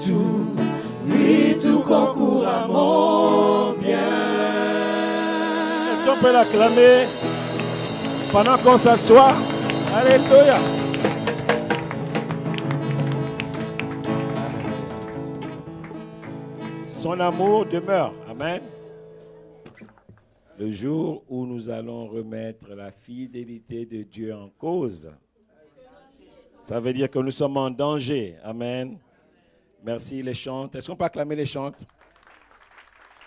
tout concourt à mon bien. Est-ce qu'on peut l'acclamer pendant qu'on s'assoit? Alléluia. Son amour demeure. Amen. Le jour où nous allons remettre la fidélité de Dieu en cause, ça veut dire que nous sommes en danger. Amen. Merci les chantes. Est-ce qu'on peut acclamer les chantes?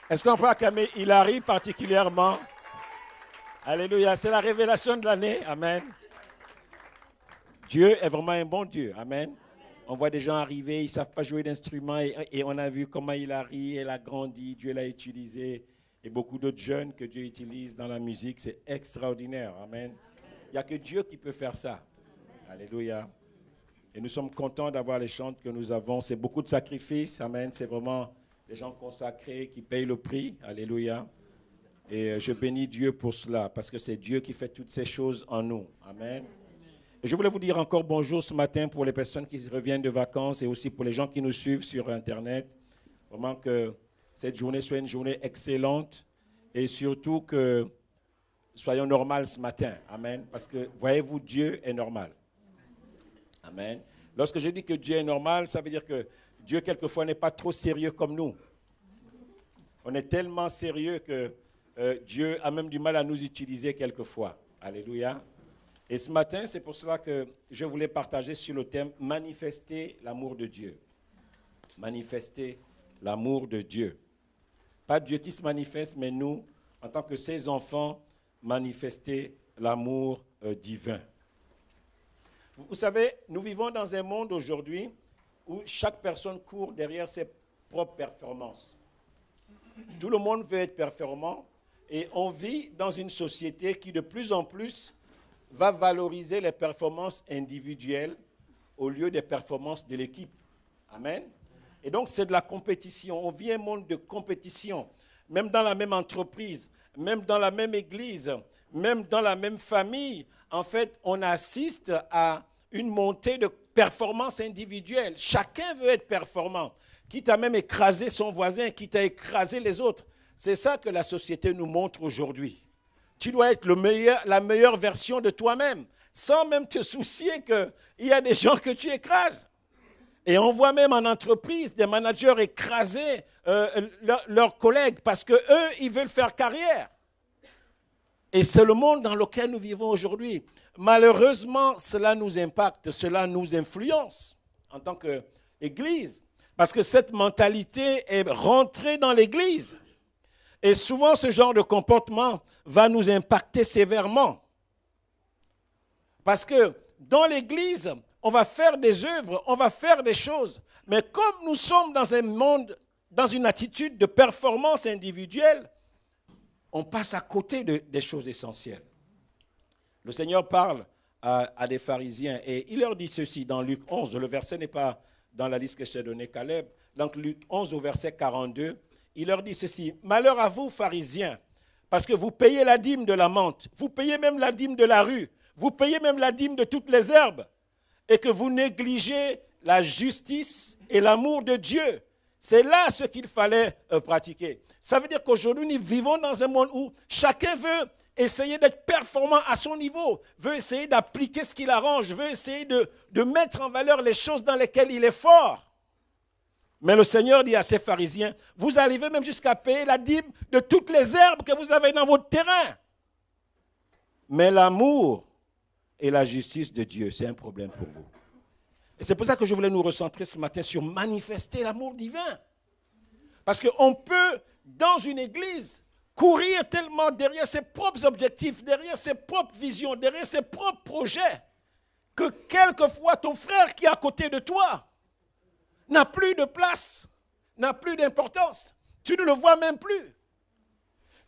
Est-ce qu'on peut acclamer Hilary particulièrement? Alléluia. C'est la révélation de l'année. Amen. Dieu est vraiment un bon Dieu. Amen. On voit des gens arriver, ils ne savent pas jouer d'instruments et on a vu comment Hilary, elle a grandi, Dieu l'a utilisé. Et beaucoup d'autres jeunes que Dieu utilise dans la musique, c'est extraordinaire. Amen. Il n'y a que Dieu qui peut faire ça. Alléluia. Et nous sommes contents d'avoir les chants que nous avons. C'est beaucoup de sacrifices. Amen. C'est vraiment des gens consacrés qui payent le prix. Alléluia. Et je bénis Dieu pour cela, parce que c'est Dieu qui fait toutes ces choses en nous. Amen. Et je voulais vous dire encore bonjour ce matin pour les personnes qui reviennent de vacances et aussi pour les gens qui nous suivent sur Internet. Vraiment que cette journée soit une journée excellente et surtout que soyons normaux ce matin. Amen. Parce que, voyez-vous, Dieu est normal. Amen. Lorsque je dis que Dieu est normal, ça veut dire que Dieu, quelquefois, n'est pas trop sérieux comme nous. On est tellement sérieux que Dieu a même du mal à nous utiliser quelquefois. Alléluia. Et ce matin, c'est pour cela que je voulais partager sur le thème « Manifester l'amour de Dieu ». Manifester l'amour de Dieu. Pas Dieu qui se manifeste, mais nous, en tant que ses enfants, manifester l'amour divin. Vous savez, nous vivons dans un monde aujourd'hui où chaque personne court derrière ses propres performances. Tout le monde veut être performant et on vit dans une société qui de plus en plus va valoriser les performances individuelles au lieu des performances de l'équipe. Amen. Et donc, c'est de la compétition. On vit un monde de compétition. Même dans la même entreprise, même dans la même église, même dans la même famille, en fait, on assiste à une montée de performances individuelles. Chacun veut être performant, quitte à même écraser son voisin, quitte à écraser les autres. C'est ça que la société nous montre aujourd'hui. Tu dois être la meilleure version de toi-même, sans même te soucier qu'il y a des gens que tu écrases. Et on voit même en entreprise des managers écraser leurs collègues parce qu'eux, ils veulent faire carrière. Et c'est le monde dans lequel nous vivons aujourd'hui. Malheureusement, cela nous impacte, cela nous influence en tant qu'Église. Parce que cette mentalité est rentrée dans l'Église. Et souvent, ce genre de comportement va nous impacter sévèrement. Parce que dans l'Église, on va faire des œuvres, on va faire des choses. Mais comme nous sommes dans un monde, dans une attitude de performance individuelle, on passe à côté des choses essentielles. Le Seigneur parle à des pharisiens et il leur dit ceci dans Luc 11. Le verset n'est pas dans la liste que je t'ai donnée, Caleb. Donc Luc 11 au verset 42. Il leur dit ceci, « Malheur à vous, pharisiens, parce que vous payez la dîme de la menthe, vous payez même la dîme de la rue, vous payez même la dîme de toutes les herbes, et que vous négligez la justice et l'amour de Dieu. » C'est là ce qu'il fallait pratiquer. Ça veut dire qu'aujourd'hui, nous vivons dans un monde où chacun veut essayer d'être performant à son niveau, veut essayer d'appliquer ce qu'il arrange, veut essayer de mettre en valeur les choses dans lesquelles il est fort. Mais le Seigneur dit à ces pharisiens, vous arrivez même jusqu'à payer la dîme de toutes les herbes que vous avez dans votre terrain. Mais l'amour et la justice de Dieu, c'est un problème pour vous. Et c'est pour ça que je voulais nous recentrer ce matin sur manifester l'amour divin. Parce qu'on peut, dans une église, courir tellement derrière ses propres objectifs, derrière ses propres visions, derrière ses propres projets, que quelquefois ton frère qui est à côté de toi n'a plus de place, n'a plus d'importance. Tu ne le vois même plus.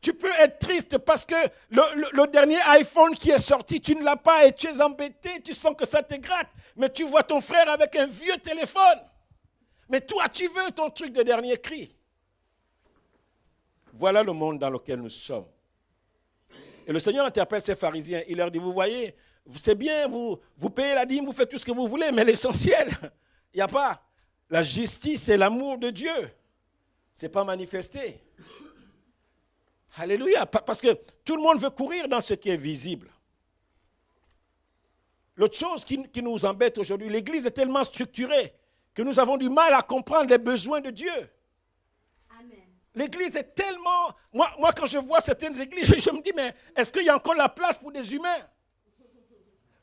Tu peux être triste parce que le dernier iPhone qui est sorti, tu ne l'as pas et tu es embêté, tu sens que ça te gratte. Mais tu vois ton frère avec un vieux téléphone. Mais toi, tu veux ton truc de dernier cri. Voilà le monde dans lequel nous sommes. Et le Seigneur interpelle ces pharisiens. Il leur dit, vous voyez, c'est bien, vous payez la dîme, vous faites tout ce que vous voulez, mais l'essentiel, il n'y a pas. la justice et l'amour de Dieu. Ce n'est pas manifesté. Alléluia. Parce que tout le monde veut courir dans ce qui est visible. L'autre chose qui nous embête aujourd'hui, l'Église est tellement structurée que nous avons du mal à comprendre les besoins de Dieu. Amen. L'Église est tellement... Moi, quand je vois certaines églises, je me dis, mais est-ce qu'il y a encore la place pour des humains?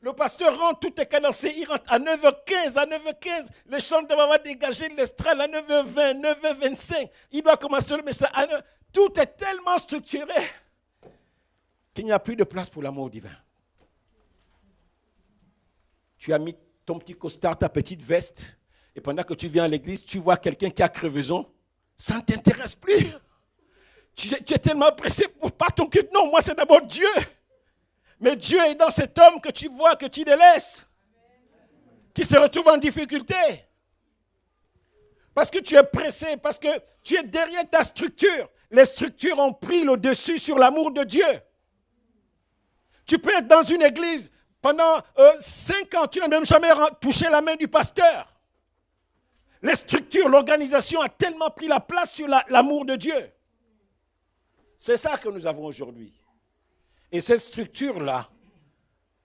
Le pasteur rentre, tout est cadencé, il rentre à 9h15, à 9h15, les chants doivent avoir dégagé de l'estrade à 9h20, 9h25. Il doit commencer le message à 9h. Tout est tellement structuré qu'il n'y a plus de place pour l'amour divin. Tu as mis ton petit costard, ta petite veste, et pendant que tu viens à l'église, tu vois quelqu'un qui a crevaison, ça ne t'intéresse plus. Tu es tellement pressé pour pas ton culte. Non, moi c'est d'abord Dieu. Mais Dieu est dans cet homme que tu vois, que tu délaisses, qui se retrouve en difficulté. Parce que tu es pressé, parce que tu es derrière ta structure. Les structures ont pris le dessus sur l'amour de Dieu. Tu peux être dans une église pendant 5 ans, tu n'as même jamais touché la main du pasteur. Les structures, l'organisation a tellement pris la place sur l'amour de Dieu. C'est ça que nous avons aujourd'hui. Et cette structure-là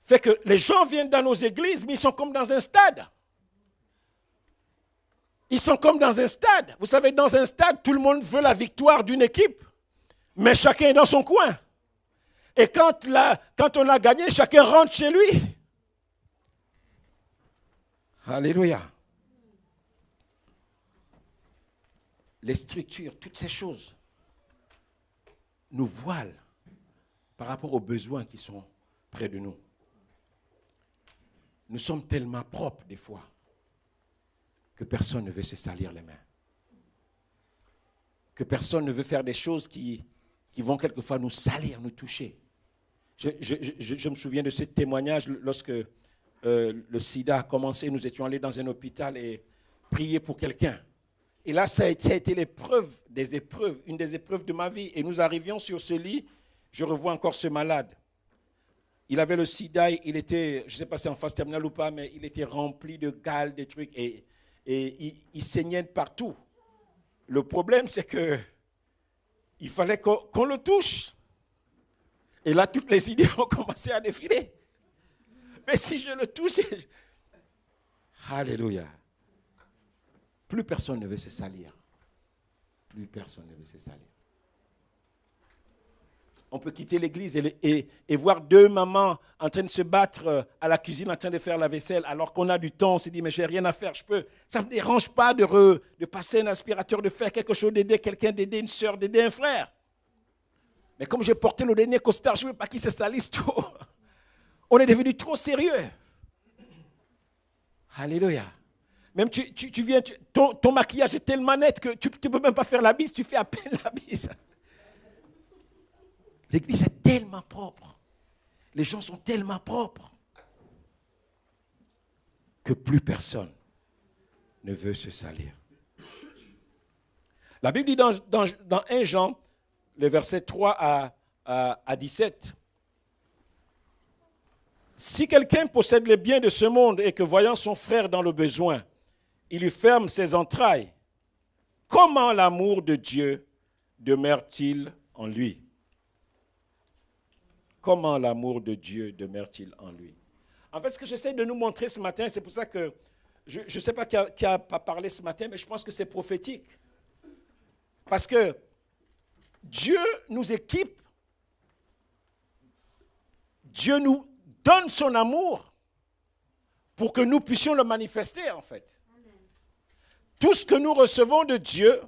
fait que les gens viennent dans nos églises, mais ils sont comme dans un stade. Ils sont comme dans un stade. Vous savez, dans un stade, tout le monde veut la victoire d'une équipe, mais chacun est dans son coin. Et quand on a gagné, chacun rentre chez lui. Alléluia. Les structures, toutes ces choses nous voilent par rapport aux besoins qui sont près de nous. Nous sommes tellement propres des fois que personne ne veut se salir les mains. Que personne ne veut faire des choses qui vont quelquefois nous salir, nous toucher. Je me souviens de ce témoignage lorsque le sida a commencé. Nous étions allés dans un hôpital et prier pour quelqu'un. Et là, ça a été l'épreuve des épreuves, une des épreuves de ma vie. Et nous arrivions sur ce lit, je revois encore ce malade. Il avait le sida, il était, je ne sais pas si c'est en phase terminale ou pas, mais il était rempli de gales, des trucs, et il saignait de partout. Le problème, c'est que il fallait qu'on le touche. Et là, toutes les idées ont commencé à défiler. Mais si je le touche, Alléluia. Plus personne ne veut se salir. Plus personne ne veut se salir. On peut quitter l'église et voir deux mamans en train de se battre à la cuisine, en train de faire la vaisselle, alors qu'on a du temps, on se dit, mais j'ai rien à faire, ça ne me dérange pas de passer un aspirateur, de faire quelque chose, d'aider quelqu'un, d'aider une soeur, d'aider un frère. Mais comme j'ai porté le dernier costard, je ne veux pas qu'il se salisse trop. On est devenu trop sérieux. Alléluia. Même tu viens, ton maquillage est tellement net que tu ne peux même pas faire la bise, tu fais à peine la bise. L'église est tellement propre. Les gens sont tellement propres que plus personne ne veut se salir. La Bible dit dans 1 Jean, le verset 3 à 17, « Si quelqu'un possède les biens de ce monde et que voyant son frère dans le besoin, il lui ferme ses entrailles, comment l'amour de Dieu demeure-t-il en lui ?» Comment l'amour de Dieu demeure-t-il en lui? En fait, ce que j'essaie de nous montrer ce matin, c'est pour ça que je ne sais pas qui a parlé ce matin, mais je pense que c'est prophétique. Parce que Dieu nous équipe, Dieu nous donne son amour pour que nous puissions le manifester, en fait. Amen. Tout ce que nous recevons de Dieu,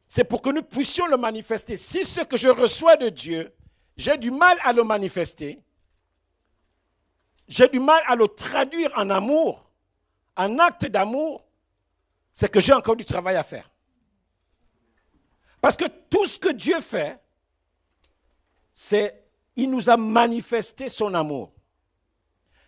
c'est pour que nous puissions le manifester. Si ce que je reçois de Dieu, j'ai du mal à le manifester, j'ai du mal à le traduire en amour, en acte d'amour, c'est que j'ai encore du travail à faire. Parce que tout ce que Dieu fait, c'est il nous a manifesté son amour.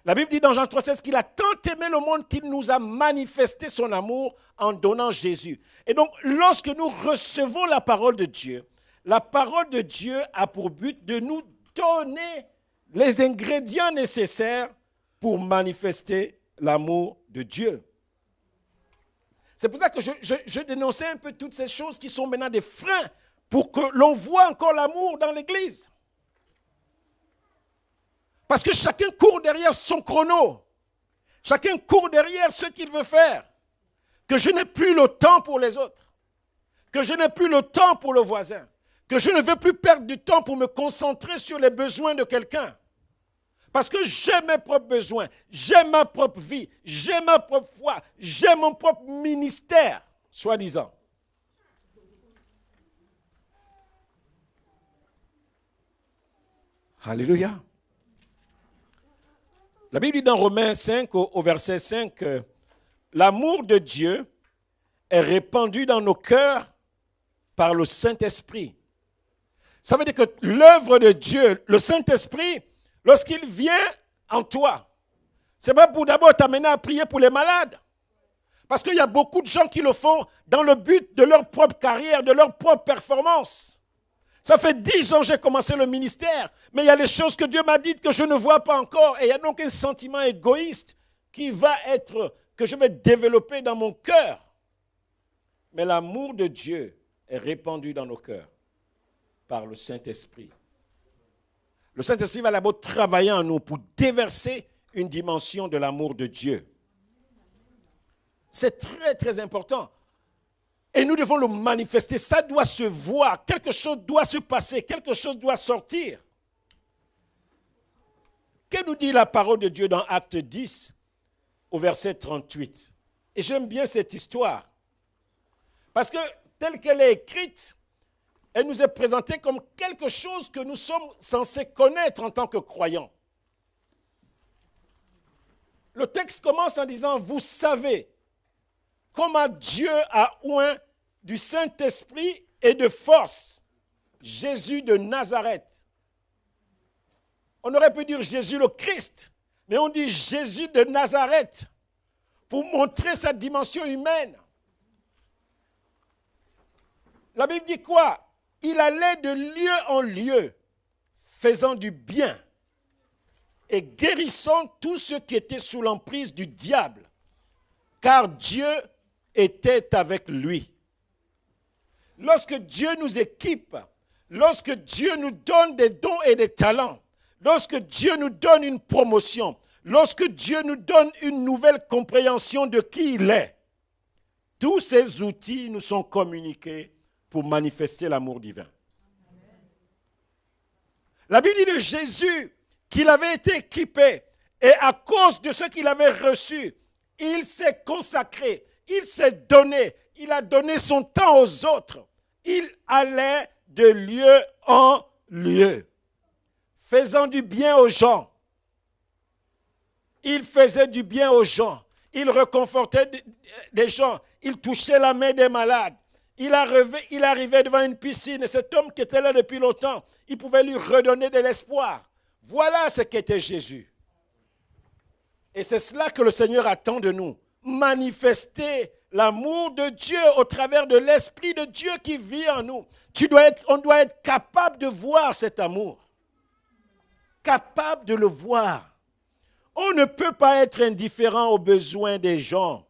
La Bible dit dans Jean 3,16 qu'il a tant aimé le monde qu'il nous a manifesté son amour en donnant Jésus. Et donc, lorsque nous recevons la parole de Dieu, la parole de Dieu a pour but de nous donner les ingrédients nécessaires pour manifester l'amour de Dieu. C'est pour ça que je dénonçais un peu toutes ces choses qui sont maintenant des freins pour que l'on voit encore l'amour dans l'Église. Parce que chacun court derrière son chrono. Chacun court derrière ce qu'il veut faire. Que je n'ai plus le temps pour les autres. Que je n'ai plus le temps pour le voisin. Que je ne veux plus perdre du temps pour me concentrer sur les besoins de quelqu'un. Parce que j'ai mes propres besoins, j'ai ma propre vie, j'ai ma propre foi, j'ai mon propre ministère, soi-disant. Alléluia. La Bible dit dans Romains 5, au verset 5, l'amour de Dieu est répandu dans nos cœurs par le Saint-Esprit. Ça veut dire que l'œuvre de Dieu, le Saint-Esprit, lorsqu'il vient en toi, ce n'est pas pour d'abord t'amener à prier pour les malades. Parce qu'il y a beaucoup de gens qui le font dans le but de leur propre carrière, de leur propre performance. Ça fait 10 ans que j'ai commencé le ministère, mais il y a les choses que Dieu m'a dites que je ne vois pas encore. Et il y a donc un sentiment égoïste que je vais développer dans mon cœur. Mais l'amour de Dieu est répandu dans nos cœurs par le Saint-Esprit. Le Saint-Esprit va d'abord travailler en nous pour déverser une dimension de l'amour de Dieu. C'est très, très important. Et nous devons le manifester. Ça doit se voir. Quelque chose doit se passer. Quelque chose doit sortir. Que nous dit la parole de Dieu dans Acte 10, au verset 38? Et j'aime bien cette histoire. Parce que telle qu'elle est écrite, elle nous est présentée comme quelque chose que nous sommes censés connaître en tant que croyants. Le texte commence en disant « Vous savez comment Dieu a oint du Saint-Esprit et de force Jésus de Nazareth. » On aurait pu dire Jésus le Christ, mais on dit Jésus de Nazareth pour montrer sa dimension humaine. La Bible dit quoi? Il allait de lieu en lieu, faisant du bien et guérissant tous ceux qui étaient sous l'emprise du diable, car Dieu était avec lui. Lorsque Dieu nous équipe, lorsque Dieu nous donne des dons et des talents, lorsque Dieu nous donne une promotion, lorsque Dieu nous donne une nouvelle compréhension de qui il est, tous ces outils nous sont communiqués pour manifester l'amour divin. La Bible dit de Jésus qu'il avait été équipé et à cause de ce qu'il avait reçu, il s'est consacré, il s'est donné, il a donné son temps aux autres. Il allait de lieu en lieu, faisant du bien aux gens. Il faisait du bien aux gens. Il réconfortait des gens. Il touchait la main des malades. Il arrivait devant une piscine et cet homme qui était là depuis longtemps, il pouvait lui redonner de l'espoir. Voilà ce qu'était Jésus. Et c'est cela que le Seigneur attend de nous. Manifester l'amour de Dieu au travers de l'Esprit de Dieu qui vit en nous. On doit être capable de voir cet amour. Capable de le voir. On ne peut pas être indifférent aux besoins des gens.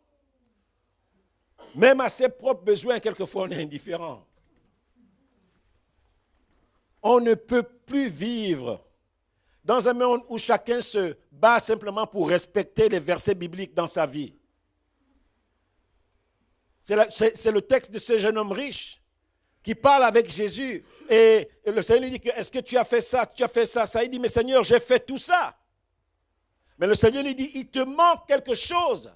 Même à ses propres besoins, quelquefois, on est indifférent. On ne peut plus vivre dans un monde où chacun se bat simplement pour respecter les versets bibliques dans sa vie. C'est le texte de ce jeune homme riche qui parle avec Jésus. Et le Seigneur lui dit, est-ce que tu as fait ça, tu as fait ça? Il dit, mais Seigneur, j'ai fait tout ça. Mais le Seigneur lui dit, il te manque quelque chose.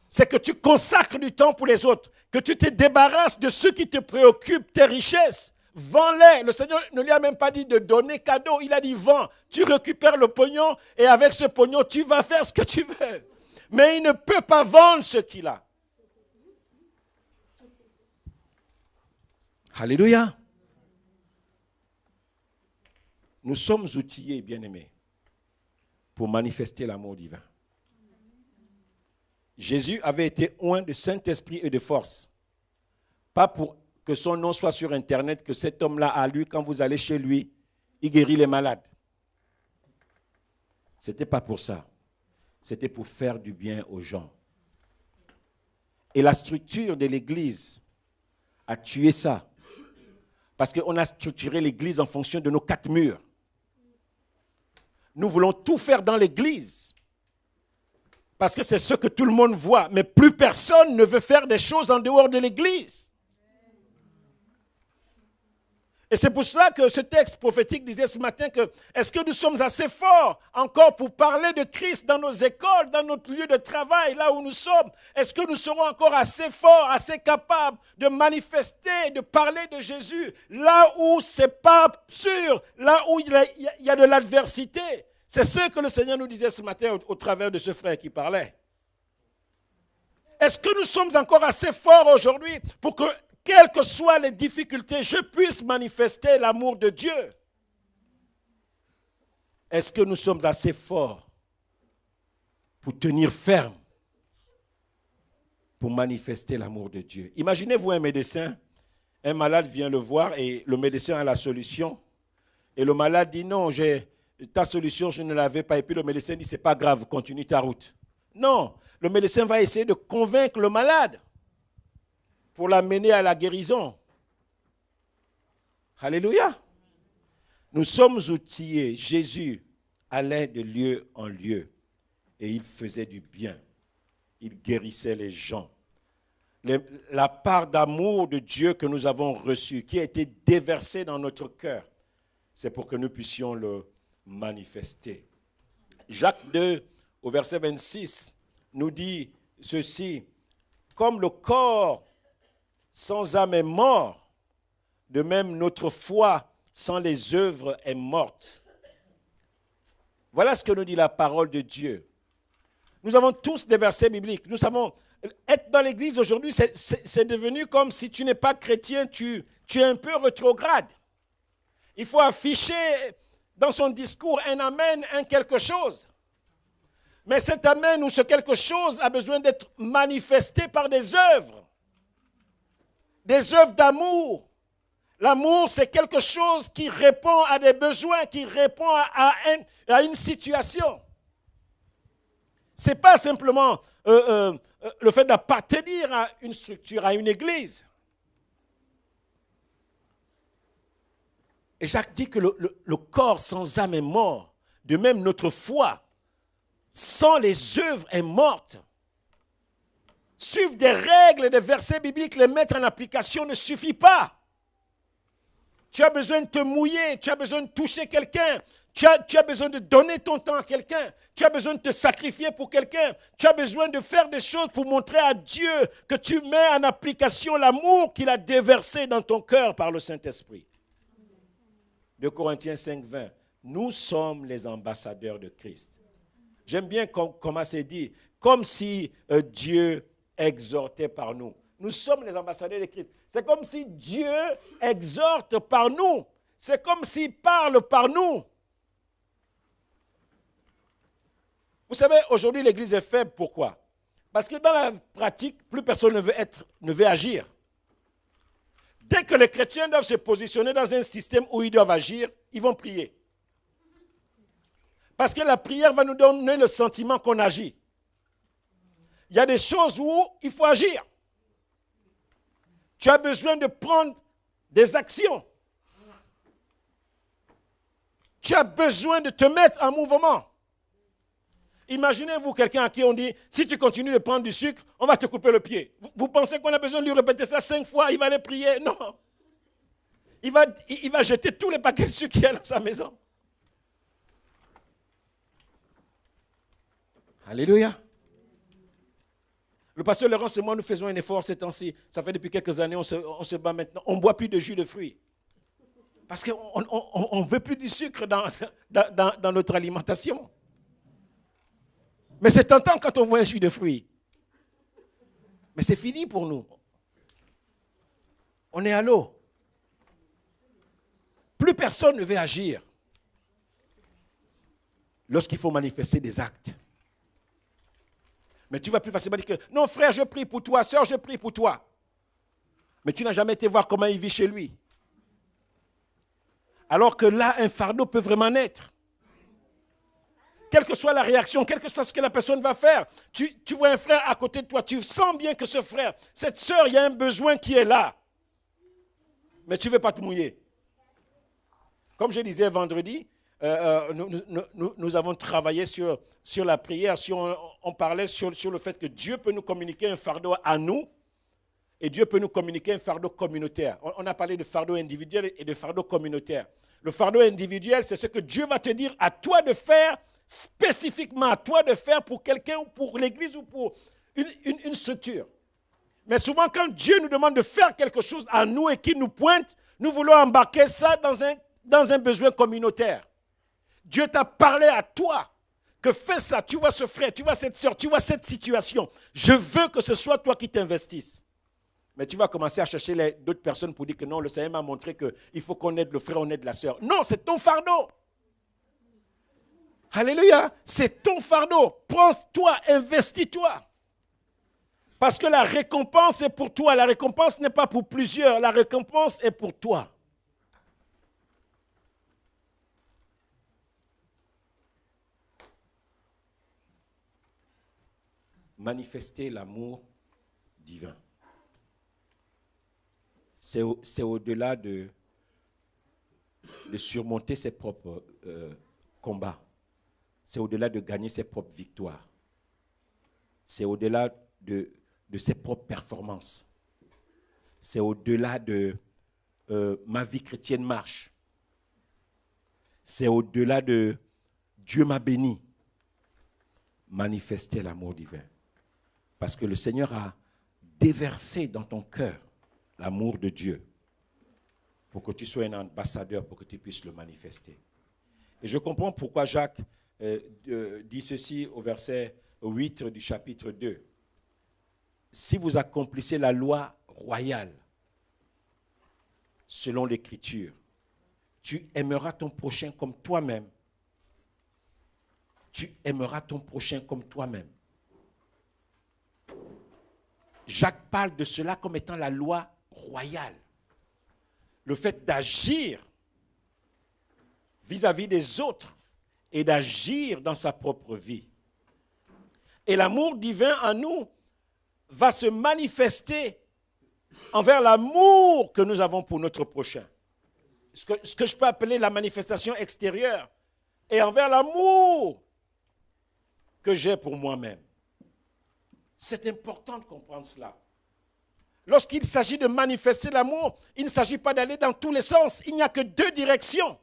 C'est que tu consacres du temps pour les autres, que tu te débarrasses de ceux qui te préoccupent, tes richesses. Vends-les. Le Seigneur ne lui a même pas dit de donner cadeau. Il a dit, vends. Tu récupères le pognon et avec ce pognon, tu vas faire ce que tu veux. Mais il ne peut pas vendre ce qu'il a. Alléluia. Nous sommes outillés, bien-aimés, pour manifester l'amour divin. Jésus avait été oint de Saint-Esprit et de force. Pas pour que son nom soit sur Internet, que cet homme-là a lu, quand vous allez chez lui, il guérit les malades. Ce n'était pas pour ça. C'était pour faire du bien aux gens. Et la structure de l'Église a tué ça. Parce qu'on a structuré l'Église en fonction de nos 4 murs. Nous voulons tout faire dans l'Église. Parce que c'est ce que tout le monde voit. Mais plus personne ne veut faire des choses en dehors de l'Église. Et c'est pour ça que ce texte prophétique disait ce matin que est-ce que nous sommes assez forts encore pour parler de Christ dans nos écoles, dans notre lieu de travail, là où nous sommes? Est-ce que nous serons encore assez forts, assez capables de manifester, de parler de Jésus là où c'est pas sûr, là où il y a de l'adversité? C'est ce que le Seigneur nous disait ce matin au travers de ce frère qui parlait. Est-ce que nous sommes encore assez forts aujourd'hui pour que, quelles que soient les difficultés, je puisse manifester l'amour de Dieu? Est-ce que nous sommes assez forts pour tenir ferme, pour manifester l'amour de Dieu? Imaginez-vous un médecin, un malade vient le voir et le médecin a la solution. Et le malade dit non, ta solution, je ne l'avais pas. Et puis le médecin dit, c'est pas grave, continue ta route. Non, le médecin va essayer de convaincre le malade pour l'amener à la guérison. Alléluia. Nous sommes outillés. Jésus allait de lieu en lieu et il faisait du bien. Il guérissait les gens. La part d'amour de Dieu que nous avons reçue, qui a été déversée dans notre cœur, c'est pour que nous puissions le manifester. Jacques 2, au verset 26, nous dit ceci: comme le corps sans âme est mort, de même notre foi sans les œuvres est morte. Voilà ce que nous dit la parole de Dieu. Nous avons tous des versets bibliques. Nous savons, être dans l'église aujourd'hui, c'est devenu comme si tu n'es pas chrétien, tu es un peu rétrograde. Il faut afficher dans son discours un amen, un quelque chose. Mais cet amen ou ce quelque chose a besoin d'être manifesté par des œuvres. Des œuvres d'amour. L'amour, c'est quelque chose qui répond à des besoins, qui répond à une situation. Ce n'est pas simplement le fait d'appartenir à une structure, à une église. Et Jacques dit que le corps sans âme est mort. De même, notre foi sans les œuvres est morte. Suivre des règles, des versets bibliques, les mettre en application ne suffit pas. Tu as besoin de te mouiller, tu as besoin de toucher quelqu'un, tu as besoin de donner ton temps à quelqu'un, tu as besoin de te sacrifier pour quelqu'un, tu as besoin de faire des choses pour montrer à Dieu que tu mets en application l'amour qu'il a déversé dans ton cœur par le Saint-Esprit. 2 Corinthiens 5, 20. Nous sommes les ambassadeurs de Christ. J'aime bien comment c'est dit, comme si Dieu exhortait par nous. Nous sommes les ambassadeurs de Christ. C'est comme si Dieu exhorte par nous. C'est comme s'il parle par nous. Vous savez, aujourd'hui, l'Église est faible. Pourquoi? Parce que dans la pratique, plus personne ne veut agir. Dès que les chrétiens doivent se positionner dans un système où ils doivent agir, ils vont prier. Parce que la prière va nous donner le sentiment qu'on agit. Il y a des choses où il faut agir. Tu as besoin de prendre des actions. Tu as besoin de te mettre en mouvement. Imaginez-vous quelqu'un à qui on dit, si tu continues de prendre du sucre, on va te couper le pied. Vous pensez qu'on a besoin de lui répéter ça 5 fois, il va aller prier? Non. Il va jeter tous les paquets de sucre qu'il y a dans sa maison. Alléluia. Le pasteur Laurent et moi, nous faisons un effort ces temps-ci. Ça fait depuis quelques années, on se bat maintenant. On ne boit plus de jus de fruits. Parce qu'on ne veut plus du sucre dans notre alimentation. Mais c'est tentant quand on voit un jus de fruits. Mais c'est fini pour nous. On est à l'eau. Plus personne ne veut agir lorsqu'il faut manifester des actes. Mais tu vas plus facilement dire que non frère, je prie pour toi, sœur, je prie pour toi. Mais tu n'as jamais été voir comment il vit chez lui. Alors que là, un fardeau peut vraiment naître. quelle que soit la réaction, quel que soit ce que la personne va faire, tu vois un frère à côté de toi, tu sens bien que ce frère, cette sœur, il y a un besoin qui est là. Mais tu ne veux pas te mouiller. Comme je disais vendredi, nous avons travaillé sur la prière, on parlait sur le fait que Dieu peut nous communiquer un fardeau à nous et Dieu peut nous communiquer un fardeau communautaire. On a parlé de fardeau individuel et de fardeau communautaire. Le fardeau individuel, c'est ce que Dieu va te dire à toi de faire, spécifiquement à toi de faire pour quelqu'un ou pour l'église ou pour une structure. Mais souvent, quand Dieu nous demande de faire quelque chose à nous et qu'il nous pointe, nous voulons embarquer ça dans un besoin communautaire. Dieu t'a parlé à toi que fais ça, tu vois ce frère, tu vois cette soeur, tu vois cette situation. Je veux que ce soit toi qui t'investisses. Mais tu vas commencer à chercher d'autres personnes pour dire que non, le Seigneur m'a montré qu'il faut qu'on aide le frère, on aide la soeur. Non, c'est ton fardeau. Alléluia, c'est ton fardeau. Prends-toi, investis-toi. Parce que la récompense est pour toi. La récompense n'est pas pour plusieurs. La récompense est pour toi. Manifester l'amour divin. C'est au-delà de surmonter ses propres combats. C'est au-delà de gagner ses propres victoires. C'est au-delà de ses propres performances. C'est au-delà de ma vie chrétienne marche. C'est au-delà de Dieu m'a béni. Manifester l'amour divin. Parce que le Seigneur a déversé dans ton cœur l'amour de Dieu pour que tu sois un ambassadeur, pour que tu puisses le manifester. Et je comprends pourquoi Jacques dit ceci au verset 8 du chapitre 2. Si vous accomplissez la loi royale selon l'Écriture, tu aimeras ton prochain comme toi-même. Tu aimeras ton prochain comme toi-même. Jacques parle de cela comme étant la loi royale. Le fait d'agir vis-à-vis des autres et d'agir dans sa propre vie. Et l'amour divin en nous va se manifester envers l'amour que nous avons pour notre prochain. Ce que je peux appeler la manifestation extérieure et envers l'amour que j'ai pour moi-même. C'est important de comprendre cela. Lorsqu'il s'agit de manifester l'amour, il ne s'agit pas d'aller dans tous les sens. Il n'y a que 2 directions.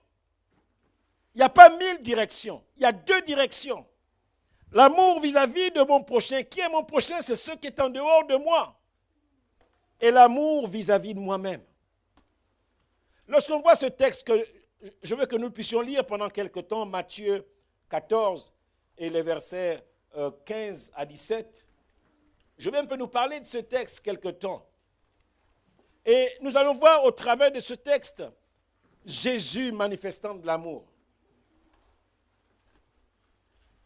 Il n'y a pas 1000 directions. Il y a 2 directions. L'amour vis-à-vis de mon prochain. Qui est mon prochain? C'est ceux qui sont en dehors de moi. Et l'amour vis-à-vis de moi-même. Lorsqu'on voit ce texte, que je veux que nous puissions lire pendant quelque temps, Matthieu 14 et les versets 15 à 17, je vais un peu nous parler de ce texte quelque temps. Et nous allons voir au travers de ce texte, Jésus manifestant de l'amour.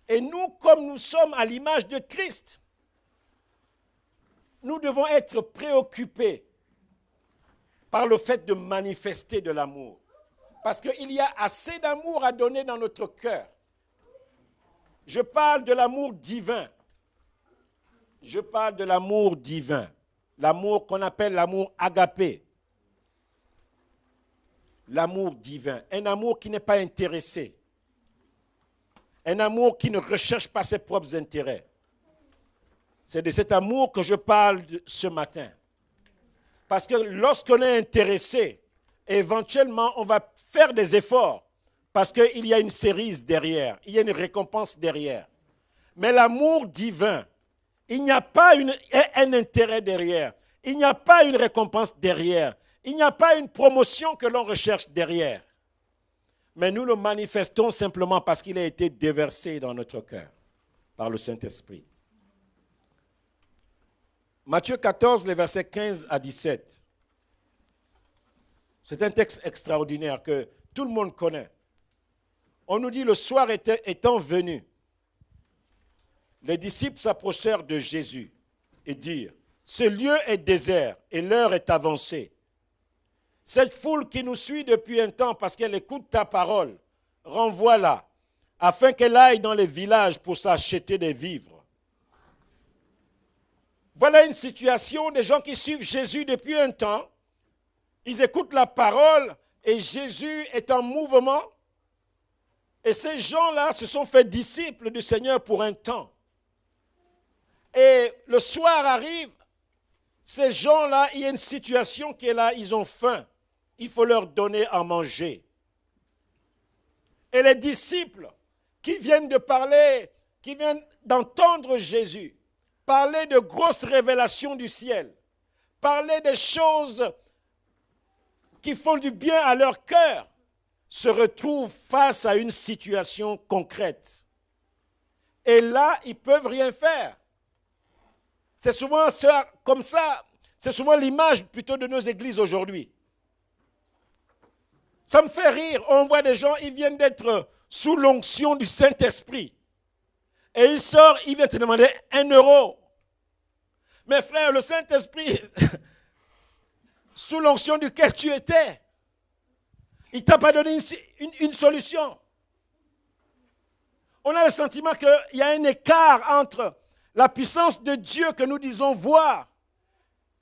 Et nous, comme nous sommes à l'image de Christ, nous devons être préoccupés par le fait de manifester de l'amour. Parce qu'il y a assez d'amour à donner dans notre cœur. Je parle de l'amour divin. Je parle de l'amour divin. L'amour qu'on appelle l'amour agapé. L'amour divin. Un amour qui n'est pas intéressé. Un amour qui ne recherche pas ses propres intérêts. C'est de cet amour que je parle ce matin. Parce que lorsqu'on est intéressé, éventuellement, on va faire des efforts. Parce qu'il y a une cerise derrière. Il y a une récompense derrière. Mais l'amour divin, il n'y a pas un intérêt derrière. Il n'y a pas une récompense derrière. Il n'y a pas une promotion que l'on recherche derrière. Mais nous le manifestons simplement parce qu'il a été déversé dans notre cœur par le Saint-Esprit. Matthieu 14, les versets 15 à 17. C'est un texte extraordinaire que tout le monde connaît. On nous dit, le soir étant venu, les disciples s'approchèrent de Jésus et dirent, « Ce lieu est désert et l'heure est avancée. Cette foule qui nous suit depuis un temps parce qu'elle écoute ta parole, renvoie-la, afin qu'elle aille dans les villages pour s'acheter des vivres. Voilà une situation des gens qui suivent Jésus depuis un temps. Ils écoutent la parole et Jésus est en mouvement. Et ces gens-là se sont fait disciples du Seigneur pour un temps. Et le soir arrive, ces gens-là, il y a une situation qui est là, ils ont faim. Il faut leur donner à manger. Et les disciples qui viennent de parler, qui viennent d'entendre Jésus, parler de grosses révélations du ciel, parler des choses qui font du bien à leur cœur, se retrouvent face à une situation concrète. Et là, ils ne peuvent rien faire. C'est souvent ça, comme ça, c'est souvent l'image plutôt de nos églises aujourd'hui. Ça me fait rire. On voit des gens, ils viennent d'être sous l'onction du Saint-Esprit. Et ils sortent, ils viennent te demander 1 €. Mais frère, le Saint-Esprit, sous l'onction duquel tu étais, il ne t'a pas donné une solution. On a le sentiment qu'il y a un écart entre la puissance de Dieu que nous disons voir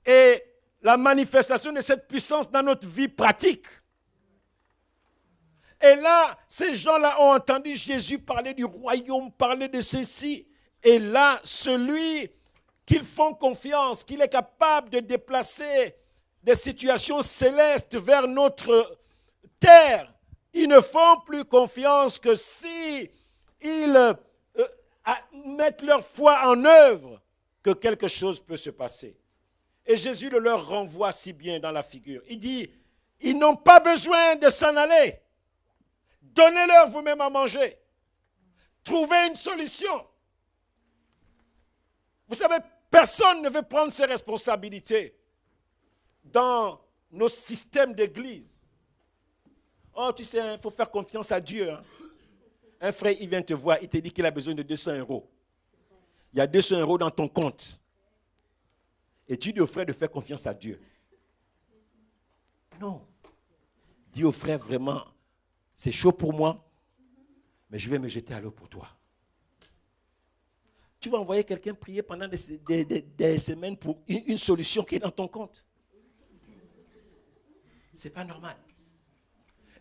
et la manifestation de cette puissance dans notre vie pratique. Et là, ces gens-là ont entendu Jésus parler du royaume, parler de ceci. Et là, celui qu'ils font confiance, qu'il est capable de déplacer des situations célestes vers notre terre, ils ne font plus confiance que si ils mettent leur foi en œuvre, que quelque chose peut se passer. Et Jésus le leur renvoie si bien dans la figure. Il dit, ils n'ont pas besoin de s'en aller. Donnez-leur vous-même à manger. Trouvez une solution. Vous savez, personne ne veut prendre ses responsabilités dans nos systèmes d'église. Oh, tu sais, il faut faire confiance à Dieu. Hein. Un frère, il vient te voir, il te dit qu'il a besoin de 200 €. Il y a 200 € dans ton compte. Et tu dis au frère de faire confiance à Dieu. Non. Dis au frère vraiment, c'est chaud pour moi, mais je vais me jeter à l'eau pour toi. Tu vas envoyer quelqu'un prier pendant des semaines pour une solution qui est dans ton compte. Ce n'est pas normal.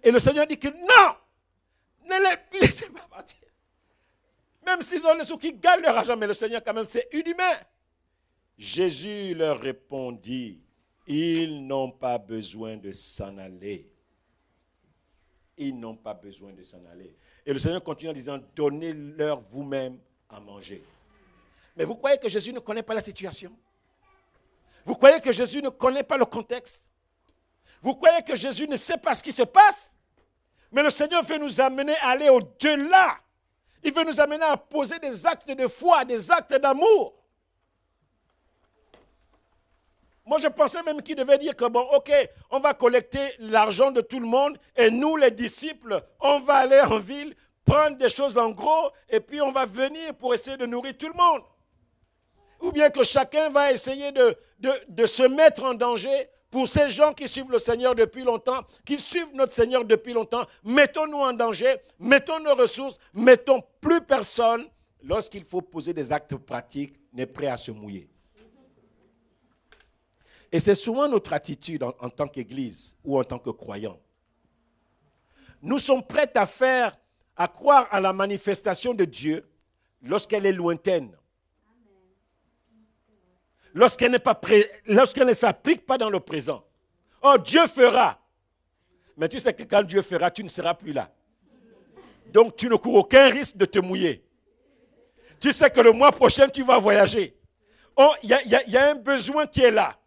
Et le Seigneur dit que non, ne les laissez pas partir. Même s'ils ont les sous qui gagnent leur argent, mais le Seigneur quand même, c'est inhumain. Jésus leur répondit, ils n'ont pas besoin de s'en aller. Ils n'ont pas besoin de s'en aller. Et le Seigneur continue en disant, donnez-leur vous-même à manger. Mais vous croyez que Jésus ne connaît pas la situation? Vous croyez que Jésus ne connaît pas le contexte? Vous croyez que Jésus ne sait pas ce qui se passe? Mais le Seigneur veut nous amener à aller au-delà. Il veut nous amener à poser des actes de foi, des actes d'amour. Moi, je pensais même qu'il devait dire que, bon, ok, on va collecter l'argent de tout le monde et nous, les disciples, on va aller en ville, prendre des choses en gros et puis on va venir pour essayer de nourrir tout le monde. Ou bien que chacun va essayer de se mettre en danger pour ces gens qui suivent le Seigneur depuis longtemps, qui suivent notre Seigneur depuis longtemps. Mettons-nous en danger, mettons nos ressources, mettons plus personne, lorsqu'il faut poser des actes pratiques, n'est prêt à se mouiller. Et c'est souvent notre attitude en tant qu'Église ou en tant que croyants. Nous sommes prêts à croire à la manifestation de Dieu lorsqu'elle est lointaine. Lorsqu'elle ne s'applique pas dans le présent. Oh, Dieu fera. Mais tu sais que quand Dieu fera, tu ne seras plus là. Donc tu ne cours aucun risque de te mouiller. Tu sais que le mois prochain, tu vas voyager. Oh, il y a un besoin qui est là.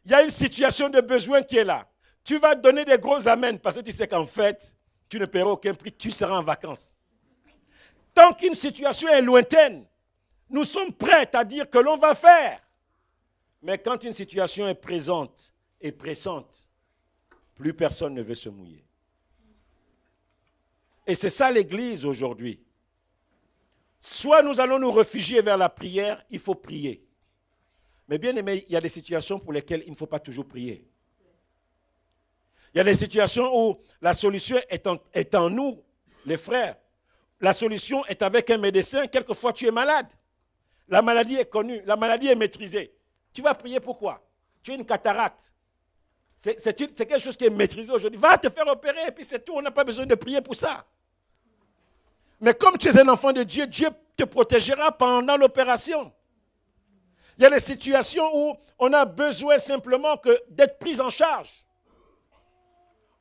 Il y a une situation de besoin qui est là. Tu vas donner des gros amens parce que tu sais qu'en fait, tu ne paieras aucun prix, tu seras en vacances. Tant qu'une situation est lointaine, nous sommes prêts à dire que l'on va faire. Mais quand une situation est présente et pressante, plus personne ne veut se mouiller. Et c'est ça l'Église aujourd'hui. Soit nous allons nous réfugier vers la prière, il faut prier. Mais bien aimé, il y a des situations pour lesquelles il ne faut pas toujours prier. Il y a des situations où la solution est en nous, les frères. la solution est avec un médecin. Quelquefois, tu es malade. La maladie est connue, la maladie est maîtrisée. Tu vas prier pourquoi? Tu as une cataracte. C'est quelque chose qui est maîtrisé aujourd'hui. Va te faire opérer et puis c'est tout. On n'a pas besoin de prier pour ça. Mais comme tu es un enfant de Dieu, Dieu te protégera pendant l'opération. Il y a des situations où on a besoin simplement d'être pris en charge.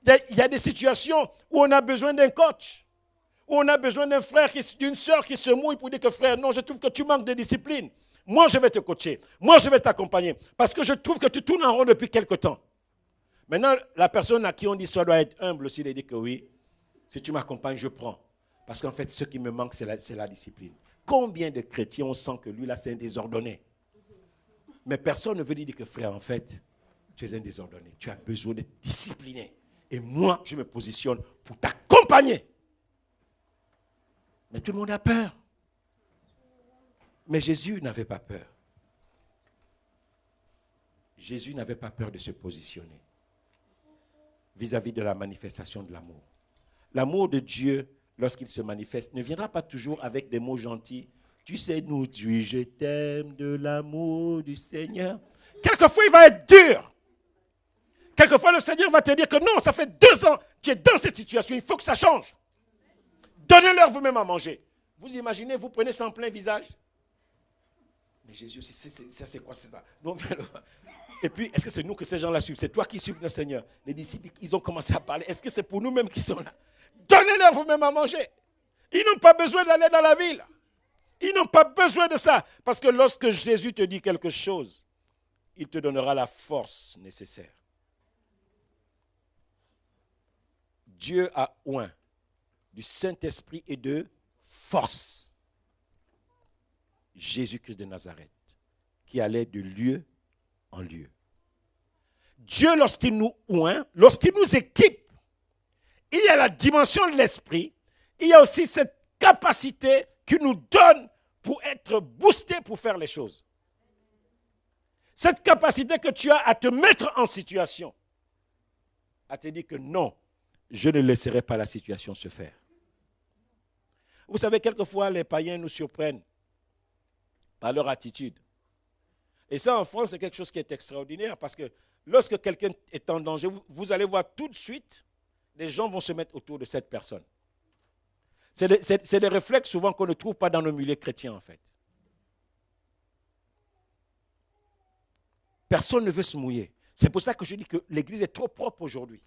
Il y a des situations où on a besoin d'un coach, où on a besoin d'un frère, d'une soeur qui se mouille pour dire que frère, non, je trouve que tu manques de discipline. Moi, je vais te coacher. Moi, je vais t'accompagner. Parce que je trouve que tu tournes en rond depuis quelque temps. Maintenant, la personne à qui on dit ça doit être humble aussi, il dit que oui, si tu m'accompagnes, je prends. Parce qu'en fait, ce qui me manque, c'est la discipline. Combien de chrétiens on sent que lui, là, c'est un désordonné? Mais personne ne veut dire que frère, en fait, tu es un désordonné. Tu as besoin d'être discipliné. Et moi, je me positionne pour t'accompagner. Mais tout le monde a peur. Mais Jésus n'avait pas peur. Jésus n'avait pas peur de se positionner vis-à-vis de la manifestation de l'amour. L'amour de Dieu, lorsqu'il se manifeste, ne viendra pas toujours avec des mots gentils. Tu sais, nous, Dieu, je t'aime de l'amour du Seigneur. Quelquefois, il va être dur. Quelquefois, le Seigneur va te dire que non, ça fait 2 ans, tu es dans cette situation, il faut que ça change. Donnez-leur vous-même à manger. Vous imaginez, vous prenez ça en plein visage. Mais Jésus, ça c'est quoi ça? Donc, et puis, est-ce que c'est nous que ces gens-là suivent? C'est toi qui suives le Seigneur. Les disciples, ils ont commencé à parler. Est-ce que c'est pour nous-mêmes qui sont là? Donnez-leur vous-même à manger. Ils n'ont pas besoin d'aller dans la ville. Ils n'ont pas besoin de ça. Parce que lorsque Jésus te dit quelque chose, il te donnera la force nécessaire. Dieu a oint du Saint-Esprit et de force Jésus-Christ de Nazareth, qui allait de lieu en lieu. Dieu, lorsqu'il nous oint, lorsqu'il nous équipe, il y a la dimension de l'esprit, il y a aussi cette capacité qu'il nous donne pour être boosté pour faire les choses. Cette capacité que tu as à te mettre en situation, à te dire que non, je ne laisserai pas la situation se faire. Vous savez, quelquefois, les païens nous surprennent par leur attitude. Et ça, en France, c'est quelque chose qui est extraordinaire parce que lorsque quelqu'un est en danger, vous allez voir tout de suite, les gens vont se mettre autour de cette personne. C'est des réflexes souvent qu'on ne trouve pas dans nos milieux chrétiens, en fait. Personne ne veut se mouiller. C'est pour ça que je dis que l'église est trop propre aujourd'hui.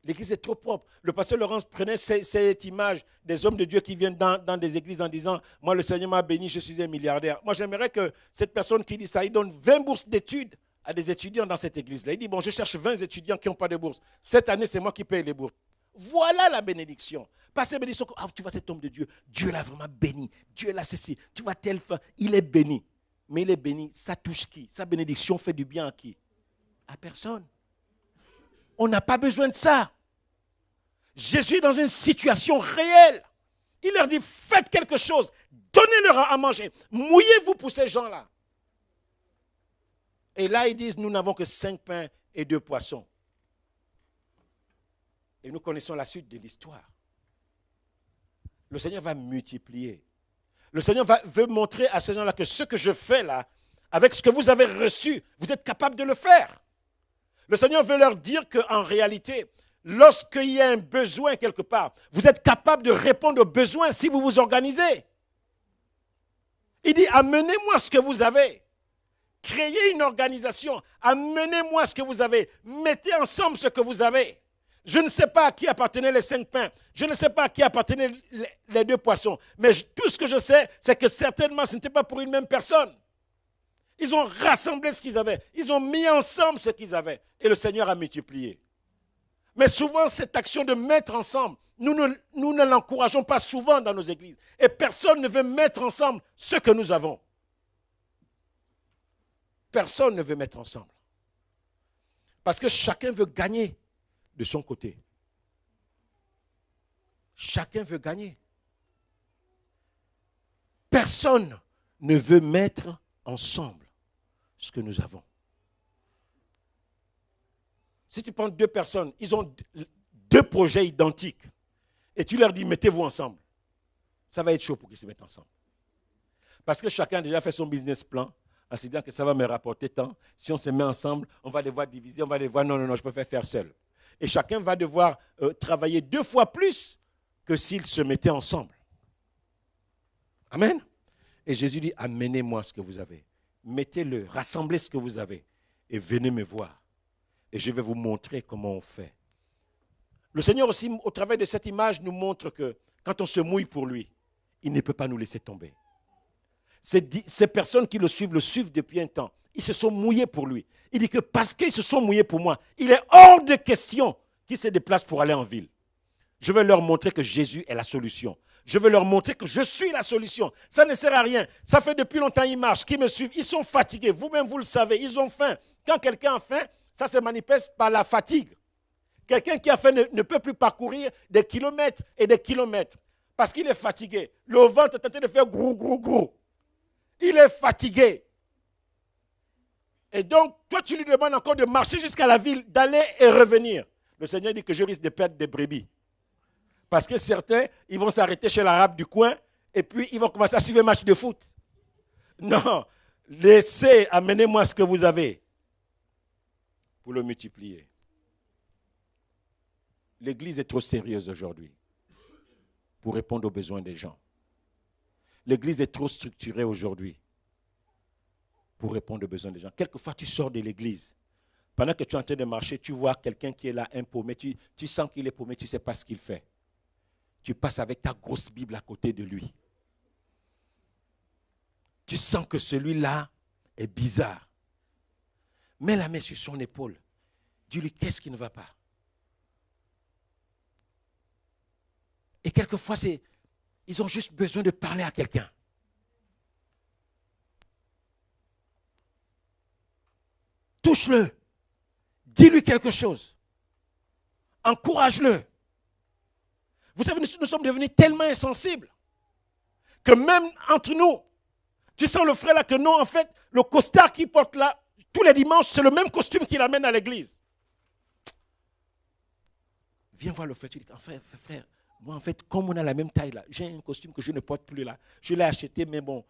L'église est trop propre. Le pasteur Laurence prenait cette image des hommes de Dieu qui viennent dans des églises en disant « Moi, le Seigneur m'a béni, je suis un milliardaire. » Moi, j'aimerais que cette personne qui dit ça, il donne 20 bourses d'études à des étudiants dans cette église-là. Il dit « Bon, je cherche 20 étudiants qui n'ont pas de bourse. Cette année, c'est moi qui paye les bourses. » Voilà la bénédiction. Pas cette bénédiction, tu vois cet homme de Dieu, Dieu l'a vraiment béni. Dieu l'a ceci. Tu vois tel fin, il est béni. Mais il est béni, ça touche qui? Sa bénédiction fait du bien à qui? À personne. On n'a pas besoin de ça. Jésus est dans une situation réelle. Il leur dit, faites quelque chose, donnez-leur à manger, mouillez-vous pour ces gens-là. Et là, ils disent, nous n'avons que 5 pains et 2 poissons. Et nous connaissons la suite de l'histoire. Le Seigneur va multiplier. Le Seigneur veut montrer à ces gens-là que ce que je fais là, avec ce que vous avez reçu, vous êtes capable de le faire. Le Seigneur veut leur dire qu'en réalité, lorsqu'il y a un besoin quelque part, vous êtes capable de répondre aux besoins si vous vous organisez. Il dit, amenez-moi ce que vous avez. Créez une organisation. Amenez-moi ce que vous avez. Mettez ensemble ce que vous avez. Je ne sais pas à qui appartenaient les 5 pains. Je ne sais pas à qui appartenaient les 2 poissons. Mais tout ce que je sais, c'est que certainement, ce n'était pas pour une même personne. Ils ont rassemblé ce qu'ils avaient. Ils ont mis ensemble ce qu'ils avaient. Et le Seigneur a multiplié. Mais souvent, cette action de mettre ensemble, nous ne l'encourageons pas souvent dans nos églises. Et personne ne veut mettre ensemble ce que nous avons. Personne ne veut mettre ensemble. Parce que chacun veut gagner de son côté. Chacun veut gagner. Personne ne veut mettre ensemble ce que nous avons. Si tu prends 2 personnes, ils ont 2 projets identiques. et tu leur dis, mettez-vous ensemble, ça va être chaud pour qu'ils se mettent ensemble. Parce que chacun a déjà fait son business plan, en se disant que ça va me rapporter tant. Si on se met ensemble, on va les voir diviser, on va les voir, non, je préfère faire seul. Et chacun va devoir travailler 2 fois plus que s'ils se mettaient ensemble. Amen. Et Jésus dit, amenez-moi ce que vous avez. Mettez-le, rassemblez ce que vous avez et venez me voir. Et je vais vous montrer comment on fait. Le Seigneur aussi, au travers de cette image, nous montre que quand on se mouille pour lui, il ne peut pas nous laisser tomber. Ces personnes qui le suivent depuis un temps. Ils se sont mouillés pour lui. Il dit que parce qu'ils se sont mouillés pour moi, il est hors de question qu'ils se déplacent pour aller en ville. Je vais leur montrer que Jésus est la solution. Je vais leur montrer que je suis la solution. Ça ne sert à rien. Ça fait depuis longtemps qu'ils marchent, qu'ils me suivent. Ils sont fatigués. Vous-même, vous le savez. Ils ont faim. Quand quelqu'un a faim, ça se manifeste par la fatigue. Quelqu'un qui a faim ne peut plus parcourir des kilomètres et des kilomètres parce qu'il est fatigué. Le ventre est en train de faire grou, grou, grou. Il est fatigué. Et donc, toi, tu lui demandes encore de marcher jusqu'à la ville, d'aller et revenir. Le Seigneur dit que je risque de perdre des brebis. Parce que certains, ils vont s'arrêter chez l'arabe du coin et puis ils vont commencer à suivre un match de foot. Non, laissez, amenez-moi ce que vous avez pour le multiplier. L'Église est trop sérieuse aujourd'hui pour répondre aux besoins des gens. L'Église est trop structurée aujourd'hui pour répondre aux besoins des gens. Quelquefois, tu sors de l'Église. Pendant que tu es en train de marcher, tu vois quelqu'un qui est là, un paumé. Tu sens qu'il est paumé, tu ne sais pas ce qu'il fait. Tu passes avec ta grosse Bible à côté de lui. Tu sens que celui-là est bizarre. Mets la main sur son épaule. Dis-lui, qu'est-ce qui ne va pas? Et quelquefois, ils ont juste besoin de parler à quelqu'un. Touche-le. Dis-lui quelque chose. Encourage-le. Vous savez, nous sommes devenus tellement insensibles que même entre nous, tu sens le frère là que non, en fait, le costard qu'il porte là, tous les dimanches, c'est le même costume qu'il amène à l'église. Viens voir le frère, tu dis, enfin, frère, moi en fait, comme on a la même taille là, j'ai un costume que je ne porte plus là. Je l'ai acheté, mais bon,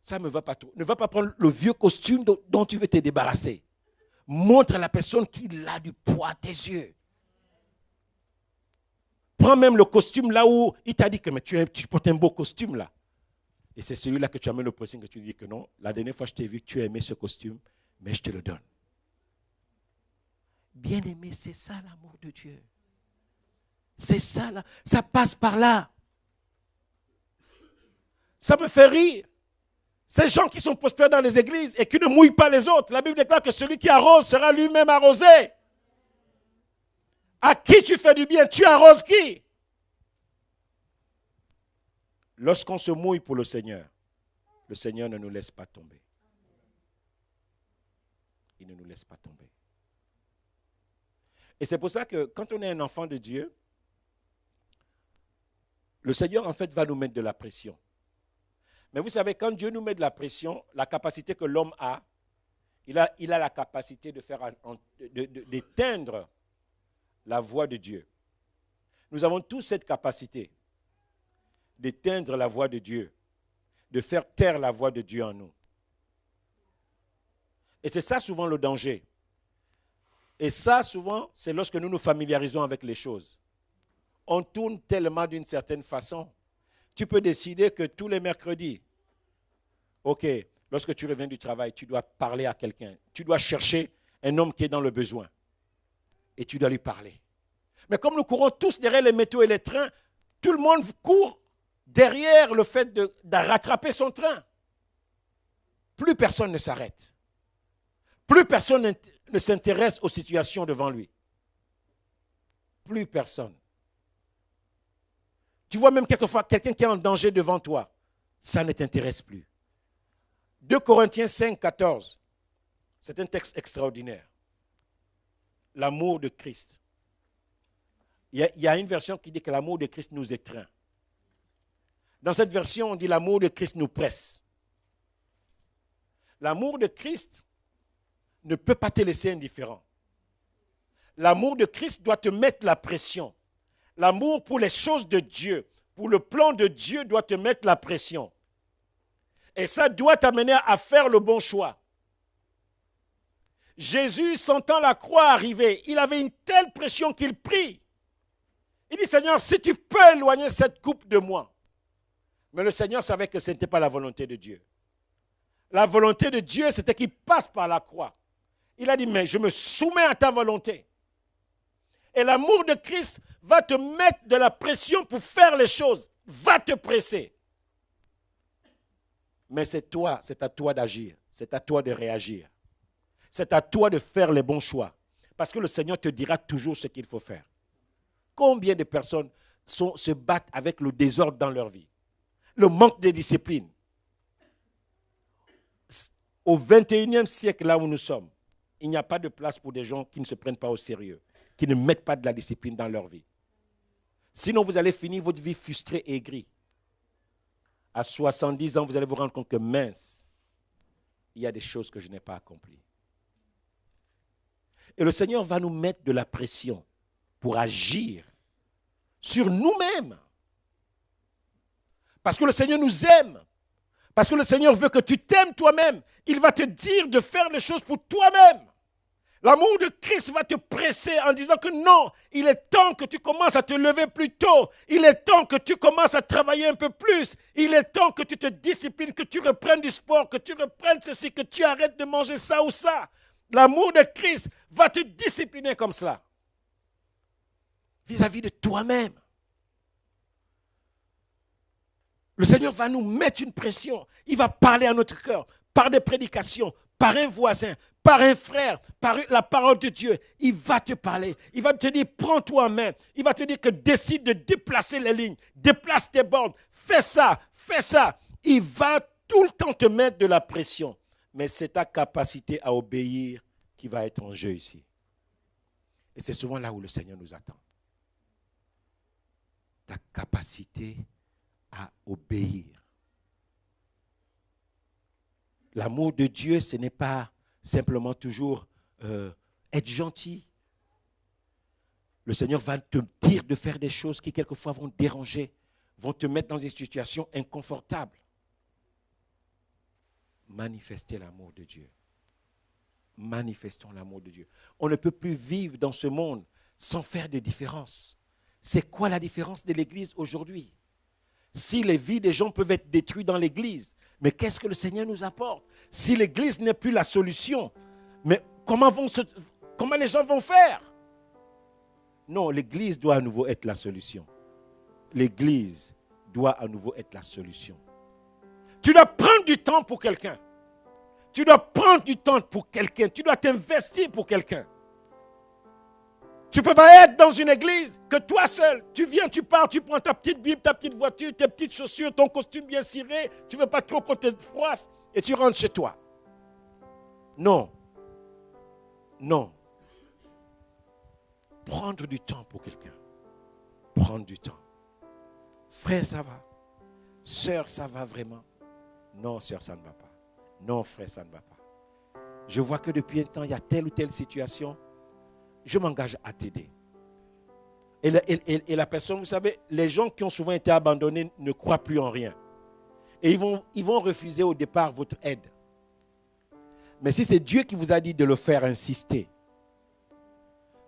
ça ne me va pas trop. Ne va pas prendre le vieux costume dont tu veux te débarrasser. Montre à la personne qu'il a du poids à tes yeux. Prends même le costume là où il t'a dit que mais tu portes un beau costume là. Et c'est celui-là que tu amènes au pressing que tu dis que non. La dernière fois je t'ai vu que tu as aimé ce costume, mais je te le donne. Bien aimé, c'est ça l'amour de Dieu. C'est ça là. Ça passe par là. Ça me fait rire. Ces gens qui sont prospères dans les églises et qui ne mouillent pas les autres. La Bible déclare que celui qui arrose sera lui-même arrosé. À qui tu fais du bien, tu arroses qui? Lorsqu'on se mouille pour le Seigneur ne nous laisse pas tomber. Il ne nous laisse pas tomber. Et c'est pour ça que quand on est un enfant de Dieu, le Seigneur en fait va nous mettre de la pression. Mais vous savez, quand Dieu nous met de la pression, la capacité que l'homme a, il a la capacité d'éteindre la voix de Dieu. Nous avons tous cette capacité d'éteindre la voix de Dieu, de faire taire la voix de Dieu en nous. Et c'est ça souvent le danger. Et ça souvent, c'est lorsque nous nous familiarisons avec les choses. On tourne tellement d'une certaine façon. Tu peux décider que tous les mercredis, ok, lorsque tu reviens du travail, tu dois parler à quelqu'un. Tu dois chercher un homme qui est dans le besoin. Et tu dois lui parler. Mais comme nous courons tous derrière les métros et les trains, tout le monde court derrière le fait de rattraper son train. Plus personne ne s'arrête. Plus personne ne s'intéresse aux situations devant lui. Plus personne. Tu vois même quelquefois quelqu'un qui est en danger devant toi. Ça ne t'intéresse plus. 2 Corinthiens 5, 14. C'est un texte extraordinaire. L'amour de Christ. Il y a une version qui dit que l'amour de Christ nous étreint. Dans cette version, on dit l'amour de Christ nous presse. L'amour de Christ ne peut pas te laisser indifférent. L'amour de Christ doit te mettre la pression. L'amour pour les choses de Dieu, pour le plan de Dieu doit te mettre la pression. Et ça doit t'amener à faire le bon choix. Jésus, sentant la croix arriver, il avait une telle pression qu'il prie. Il dit, Seigneur, si tu peux éloigner cette coupe de moi. Mais le Seigneur savait que ce n'était pas la volonté de Dieu. La volonté de Dieu, c'était qu'il passe par la croix. Il a dit, mais je me soumets à ta volonté. Et l'amour de Christ va te mettre de la pression pour faire les choses. Va te presser. Mais c'est à toi d'agir. C'est à toi de réagir. C'est à toi de faire les bons choix. Parce que le Seigneur te dira toujours ce qu'il faut faire. Combien de personnes se battent avec le désordre dans leur vie? Le manque de discipline. Au 21e siècle, là où nous sommes, il n'y a pas de place pour des gens qui ne se prennent pas au sérieux, qui ne mettent pas de la discipline dans leur vie. Sinon, vous allez finir votre vie frustrée et aigrie. À 70 ans, vous allez vous rendre compte que mince, il y a des choses que je n'ai pas accomplies. Et le Seigneur va nous mettre de la pression pour agir sur nous-mêmes. Parce que le Seigneur nous aime. Parce que le Seigneur veut que tu t'aimes toi-même. Il va te dire de faire les choses pour toi-même. L'amour de Christ va te presser en disant que non, il est temps que tu commences à te lever plus tôt. Il est temps que tu commences à travailler un peu plus. Il est temps que tu te disciplines, que tu reprennes du sport, que tu reprennes ceci, que tu arrêtes de manger ça ou ça. L'amour de Christ va te discipliner comme cela. Vis-à-vis de toi-même. Le Seigneur va nous mettre une pression. Il va parler à notre cœur par des prédications, par un voisin, par un frère, par la parole de Dieu. Il va te parler. Il va te dire, prends-toi en main. Il va te dire que décide de déplacer les lignes. Déplace tes bornes. Fais ça, fais ça. Il va tout le temps te mettre de la pression. Mais c'est ta capacité à obéir qui va être en jeu ici. Et c'est souvent là où le Seigneur nous attend. Ta capacité à obéir. L'amour de Dieu, ce n'est pas simplement toujours être gentil. Le Seigneur va te dire de faire des choses qui quelquefois vont te déranger, vont te mettre dans des situations inconfortables. Manifestez l'amour de Dieu. Manifestons l'amour de Dieu. On ne peut plus vivre dans ce monde sans faire de différence. C'est quoi la différence de l'Église aujourd'hui? Si les vies des gens peuvent être détruites dans l'Église, mais qu'est-ce que le Seigneur nous apporte? Si l'Église n'est plus la solution, mais comment les gens vont faire? Non, l'Église doit à nouveau être la solution. L'Église doit à nouveau être la solution. Tu dois prendre du temps pour quelqu'un. Tu dois prendre du temps pour quelqu'un. Tu dois t'investir pour quelqu'un. Tu ne peux pas être dans une église que toi seul. Tu viens, tu pars, tu prends ta petite Bible, ta petite voiture, tes petites chaussures, ton costume bien ciré. Tu ne veux pas trop qu'on te froisse et tu rentres chez toi. Non. Non. Prendre du temps pour quelqu'un. Prendre du temps. Frère, ça va. Sœur, ça va vraiment. Non, sœur, ça ne va pas. Non, frère, ça ne va pas. Je vois que depuis un temps, il y a telle ou telle situation. Je m'engage à t'aider. Et la personne, vous savez, les gens qui ont souvent été abandonnés ne croient plus en rien. Et ils vont refuser au départ votre aide. Mais si c'est Dieu qui vous a dit de le faire, insistez.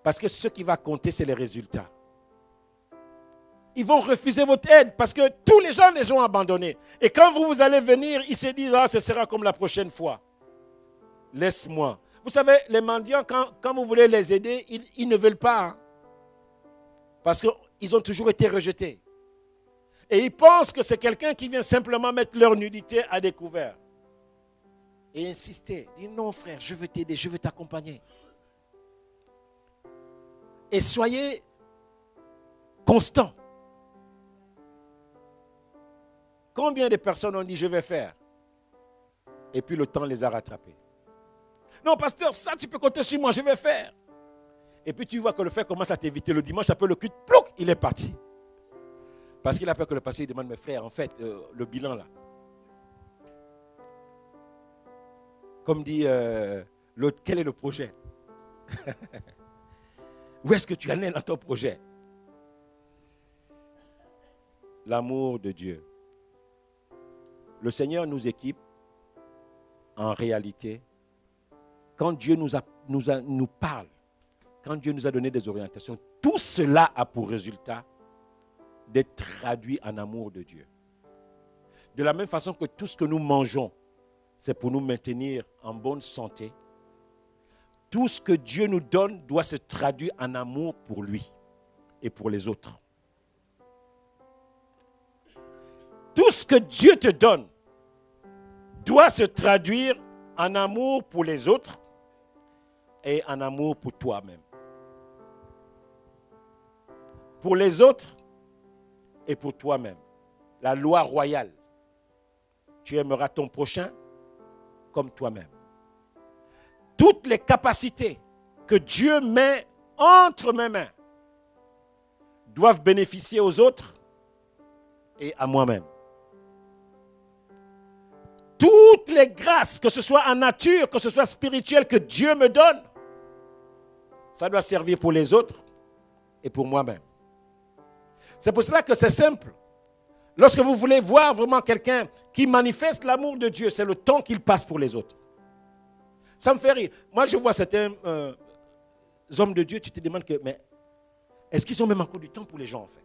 Parce que ce qui va compter, c'est les résultats. Ils vont refuser votre aide parce que tous les gens les ont abandonnés. Et quand vous allez venir, ils se disent, ah, ce sera comme la prochaine fois. Laisse-moi. Vous savez, les mendiants, quand vous voulez les aider, ils ne veulent pas. Hein, parce qu'ils ont toujours été rejetés. Et ils pensent que c'est quelqu'un qui vient simplement mettre leur nudité à découvert. Et insister. Dire, non frère, je veux t'aider, je veux t'accompagner. Et soyez constants. Combien de personnes ont dit, je vais faire? Et puis le temps les a rattrapés. Non, pasteur, ça, tu peux compter sur moi, je vais faire. Et puis tu vois que le frère commence à t'éviter. Le dimanche, après le culte, plouc, il est parti. Parce qu'il a peur que le pasteur demande, mes frères, en fait, le bilan là. Comme dit l'autre, quel est le projet? Où est-ce que tu en es dans ton projet? l'amour de Dieu. Le Seigneur nous équipe en réalité. Quand Dieu nous parle, quand Dieu nous a donné des orientations, tout cela a pour résultat d'être traduit en amour de Dieu. De la même façon que tout ce que nous mangeons, c'est pour nous maintenir en bonne santé, tout ce que Dieu nous donne doit se traduire en amour pour lui et pour les autres. Tout ce que Dieu te donne doit se traduire en amour pour les autres et en amour pour toi-même. Pour les autres et pour toi-même. La loi royale. Tu aimeras ton prochain comme toi-même. Toutes les capacités que Dieu met entre mes mains doivent bénéficier aux autres et à moi-même. Toutes les grâces, que ce soit en nature, que ce soit spirituel, que Dieu me donne, ça doit servir pour les autres et pour moi-même. C'est pour cela que c'est simple. Lorsque vous voulez voir vraiment quelqu'un qui manifeste l'amour de Dieu, c'est le temps qu'il passe pour les autres. Ça me fait rire. Moi, je vois certains hommes de Dieu, tu te demandes que, mais est-ce qu'ils ont même encore du temps pour les gens en fait?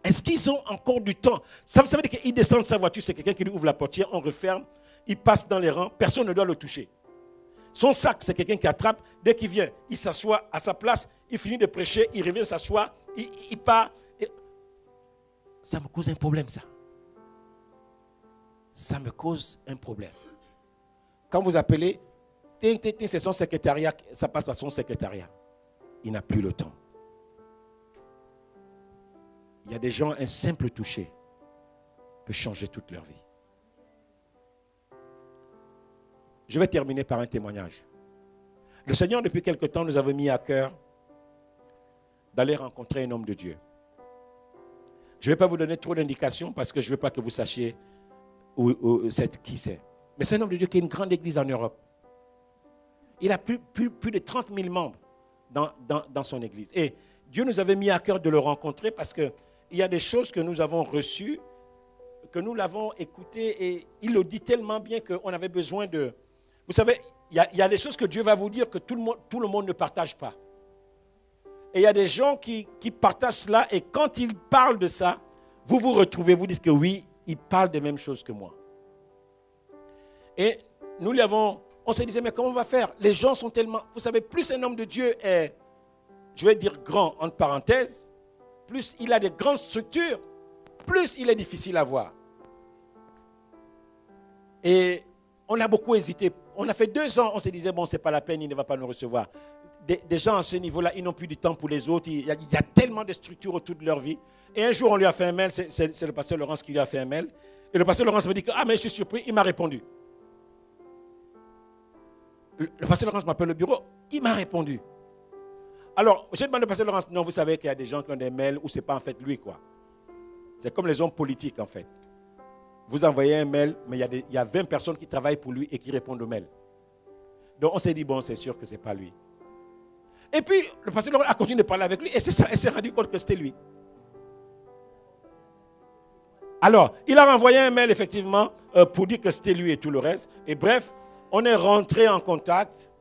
Est-ce qu'ils ont encore du temps? Ça veut dire qu'il descend de sa voiture, c'est quelqu'un qui lui ouvre la portière, on referme, il passe dans les rangs, personne ne doit le toucher. Son sac, c'est quelqu'un qui attrape, dès qu'il vient, il s'assoit à sa place, il finit de prêcher, il revient s'asseoir, il part. Ça me cause un problème, ça. Ça me cause un problème. Quand vous appelez, c'est son secrétariat, ça passe par son secrétariat. Il n'a plus le temps. Il y a des gens, un simple toucher peut changer toute leur vie. Je vais terminer par un témoignage. Le Seigneur, depuis quelque temps, nous avait mis à cœur d'aller rencontrer un homme de Dieu. Je ne vais pas vous donner trop d'indications parce que je ne veux pas que vous sachiez qui c'est. Mais c'est un homme de Dieu qui a une grande église en Europe. Il a plus de 30 000 membres dans son église. Et Dieu nous avait mis à cœur de le rencontrer parce qu'il y a des choses que nous avons reçues, que nous l'avons écouté et il le dit tellement bien qu'on avait besoin de... Vous savez, il y a des choses que Dieu va vous dire que tout le monde ne partage pas. Et il y a des gens qui partagent cela et quand ils parlent de ça, vous vous retrouvez, vous dites que oui, ils parlent des mêmes choses que moi. Et nous on se disait, mais comment on va faire? Les gens sont tellement... Vous savez, plus un homme de Dieu est, je vais dire grand, entre parenthèses, plus il a des grandes structures, plus il est difficile à voir. Et on a beaucoup hésité. On a fait 2 ans, on se disait, bon, c'est pas la peine, il ne va pas nous recevoir. Des gens à ce niveau-là, ils n'ont plus du temps pour les autres. Il y a tellement de structures autour de leur vie. Et un jour, on lui a fait un mail, c'est le pasteur Laurence qui lui a fait un mail. Et le pasteur Laurence me dit que, ah, mais je suis surpris, il m'a répondu. Le pasteur Laurence m'appelle au bureau, il m'a répondu. Alors, j'ai demandé au pasteur Laurence, non, vous savez qu'il y a des gens qui ont des mails où ce n'est pas en fait lui, quoi. C'est comme les hommes politiques, en fait. Vous envoyez un mail, mais il y a 20 personnes qui travaillent pour lui et qui répondent au mail. Donc, on s'est dit, bon, c'est sûr que ce n'est pas lui. Et puis, le pasteur Laurence a continué de parler avec lui et s'est rendu compte que c'était lui. Alors, il a renvoyé un mail, effectivement, pour dire que c'était lui et tout le reste. Et bref, on est rentré en contact.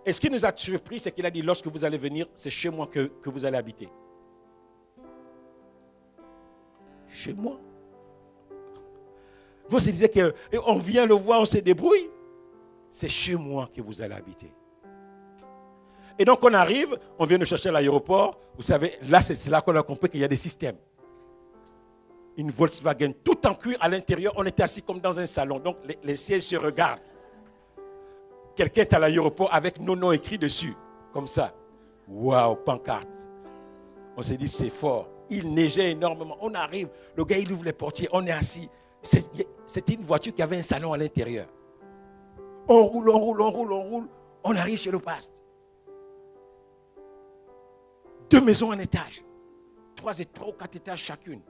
Et ce qui nous a surpris, c'est qu'il a dit, lorsque vous allez venir, c'est chez moi que vous allez habiter. Chez moi. Vous se disiez qu'on vient le voir, on se débrouille. C'est chez moi que vous allez habiter. Et donc on arrive, on vient nous chercher à l'aéroport. Vous savez, là c'est là qu'on a compris qu'il y a des systèmes. Une Volkswagen tout en cuir à l'intérieur. On était assis comme dans un salon. Donc les sièges se regardent. Quelqu'un est à l'aéroport avec nos noms écrits dessus. Comme ça. Waouh, pancarte. On s'est dit c'est fort. Il neigeait énormément. On arrive. Le gars il ouvre les portiers. On est assis. C'était une voiture qui avait un salon à l'intérieur. On roule, on roule, on roule, on roule. On arrive chez le pasteur. 2 maisons en étage. 3 ou 4 étages chacune.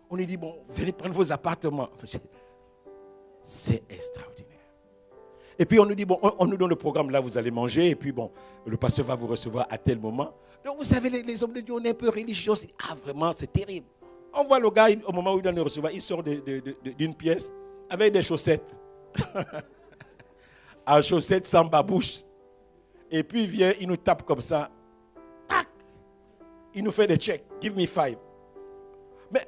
On lui dit, bon, venez prendre vos appartements. C'est extraordinaire. Et puis on nous dit, bon, on nous donne le programme, là vous allez manger. Et puis bon, le pasteur va vous recevoir à tel moment. Donc vous savez, les hommes de Dieu, on est un peu religieux. Ah vraiment, c'est terrible. On voit le gars, au moment où il doit nous recevoir, il sort d'une pièce avec des chaussettes. En chaussettes sans babouche. Et puis il vient, il nous tape comme ça. Tac. Il nous fait des checks. Give me 5. Mais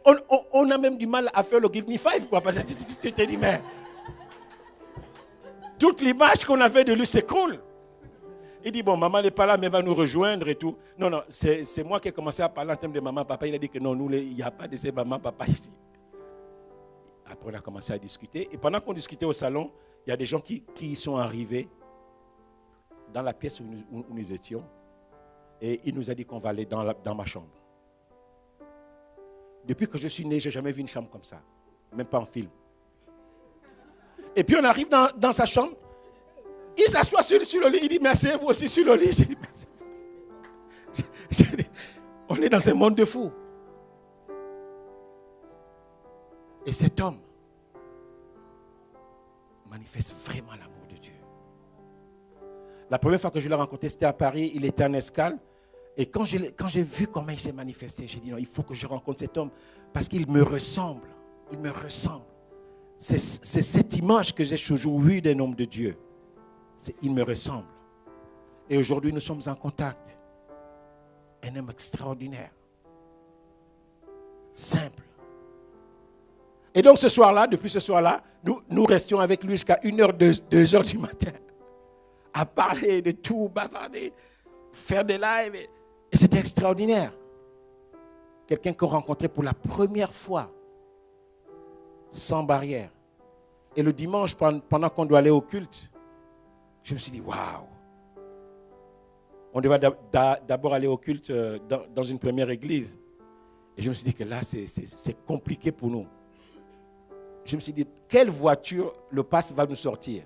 on a même du mal à faire le give me 5, quoi. Parce que tu te dis, mais toute l'image qu'on avait de lui s'écroule. Il dit, bon, maman n'est pas là, mais elle va nous rejoindre et tout. Non, c'est moi qui ai commencé à parler en termes de maman, papa. Il a dit que non, nous, il n'y a pas de ces maman, papa ici. Après, on a commencé à discuter. Et pendant qu'on discutait au salon, il y a des gens qui sont arrivés dans la pièce où nous étions. Et il nous a dit qu'on va aller dans ma chambre. Depuis que je suis né, je n'ai jamais vu une chambre comme ça. Même pas en film. Et puis on arrive dans sa chambre. Il s'assoit sur le lit. Il dit, mais asseyez-vous aussi sur le lit. J'ai dit, on est dans un monde de fous. Et cet homme manifeste vraiment l'amour de Dieu. La première fois que je l'ai rencontré, c'était à Paris. Il était en escale. Et quand j'ai vu comment il s'est manifesté, j'ai dit non, il faut que je rencontre cet homme parce qu'il me ressemble. Il me ressemble. C'est cette image que j'ai toujours eue d'un homme de Dieu. Il me ressemble. Et aujourd'hui, nous sommes en contact. Un homme extraordinaire. Simple. Et donc ce soir-là, depuis ce soir-là, nous restions avec lui jusqu'à 1h, 2h du matin. À parler de tout, bavarder, faire des lives. Et c'était extraordinaire. Quelqu'un qu'on rencontrait pour la première fois, sans barrière. Et le dimanche, pendant qu'on doit aller au culte, je me suis dit, waouh! On devait d'abord aller au culte dans une première église. Et je me suis dit que là, c'est compliqué pour nous. Je me suis dit, quelle voiture le passe va nous sortir?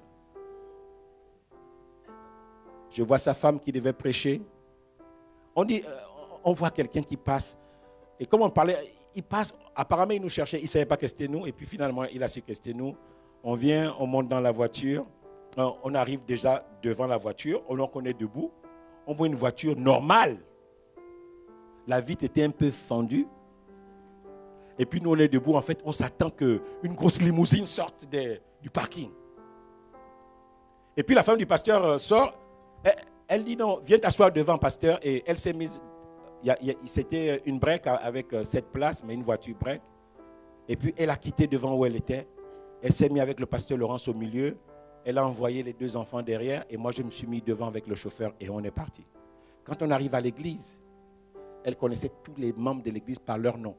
Je vois sa femme qui devait prêcher. On voit quelqu'un qui passe. Et comme on parlait, il passe. Apparemment, il nous cherchait. Il ne savait pas que c'était nous. Et puis finalement, il a su que c'était nous. On vient, on monte dans la voiture. On arrive déjà devant la voiture. On est debout. On voit une voiture normale. La vitre était un peu fendue. Et puis nous, on est debout. En fait, on s'attend qu'une grosse limousine sorte du parking. Et puis la femme du pasteur sort. Elle dit non, viens t'asseoir devant, pasteur. Et elle s'est mise. C'était une break avec 7 places, mais une voiture break. Et puis elle a quitté devant où elle était. Elle s'est mise avec le pasteur Laurence au milieu. Elle a envoyé les 2 enfants derrière. Et moi, je me suis mis devant avec le chauffeur et on est parti. Quand on arrive à l'église, elle connaissait tous les membres de l'église par leur nom.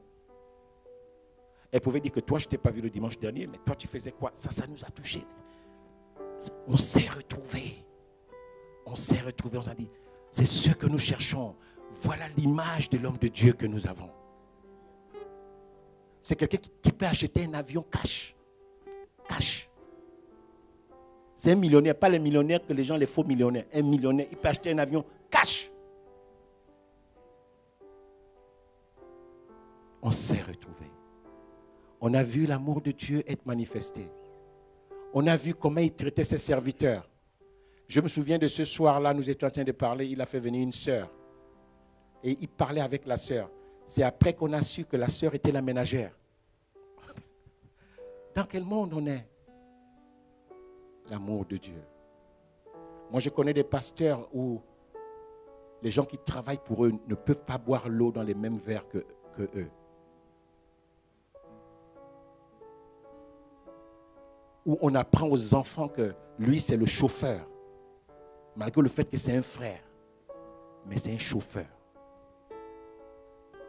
Elle pouvait dire que toi, je ne t'ai pas vu le dimanche dernier, mais toi, tu faisais quoi? Ça nous a touchés. On s'est retrouvés. On s'est retrouvés, on s'est dit, c'est ce que nous cherchons. Voilà l'image de l'homme de Dieu que nous avons. C'est quelqu'un qui peut acheter un avion cash. Cash. C'est un millionnaire, pas les millionnaires que les gens, les faux millionnaires. Un millionnaire, il peut acheter un avion cash. On s'est retrouvés. On a vu l'amour de Dieu être manifesté. On a vu comment il traitait ses serviteurs. Je me souviens de ce soir-là, nous étions en train de parler, il a fait venir une sœur. Et il parlait avec la sœur. C'est après qu'on a su que la sœur était la ménagère. Dans quel monde on est? L'amour de Dieu. Moi, je connais des pasteurs où les gens qui travaillent pour eux ne peuvent pas boire l'eau dans les mêmes verres que eux. Où on apprend aux enfants que lui, c'est le chauffeur. Malgré le fait que c'est un frère. Mais c'est un chauffeur.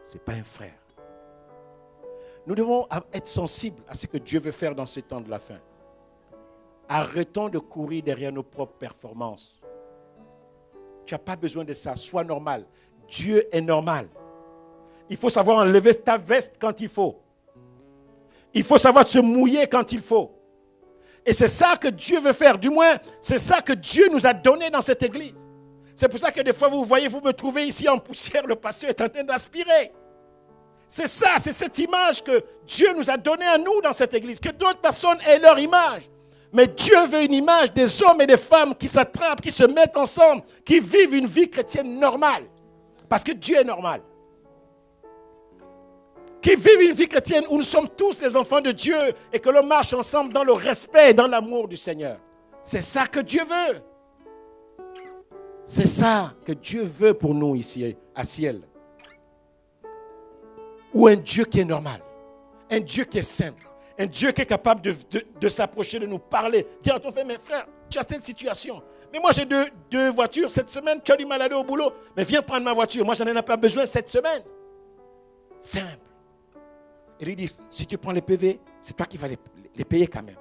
Ce n'est pas un frère. Nous devons être sensibles à ce que Dieu veut faire dans ce temps de la fin. Arrêtons de courir derrière nos propres performances. Tu n'as pas besoin de ça. Sois normal. Dieu est normal. Il faut savoir enlever ta veste quand il faut. Il faut savoir se mouiller quand il faut. Et c'est ça que Dieu veut faire. Du moins, c'est ça que Dieu nous a donné dans cette église. C'est pour ça que des fois, vous voyez, vous me trouvez ici en poussière, le pasteur est en train d'aspirer. C'est ça, c'est cette image que Dieu nous a donnée à nous dans cette église. Que d'autres personnes aient leur image. Mais Dieu veut une image des hommes et des femmes qui s'attrapent, qui se mettent ensemble, qui vivent une vie chrétienne normale. Parce que Dieu est normal. qui vivent une vie chrétienne où nous sommes tous les enfants de Dieu et que l'on marche ensemble dans le respect et dans l'amour du Seigneur. C'est ça que Dieu veut. C'est ça que Dieu veut pour nous ici, à Ciel. Ou un Dieu qui est normal, un Dieu qui est simple, un Dieu qui est capable de s'approcher, de nous parler. Dire à ton frère, mes frères, tu as cette situation. Mais moi j'ai deux voitures cette semaine, tu as du mal à aller au boulot. Mais viens prendre ma voiture, moi j'en ai pas besoin cette semaine. Simple. Et lui dit, si tu prends les PV, c'est toi qui vas les payer quand même.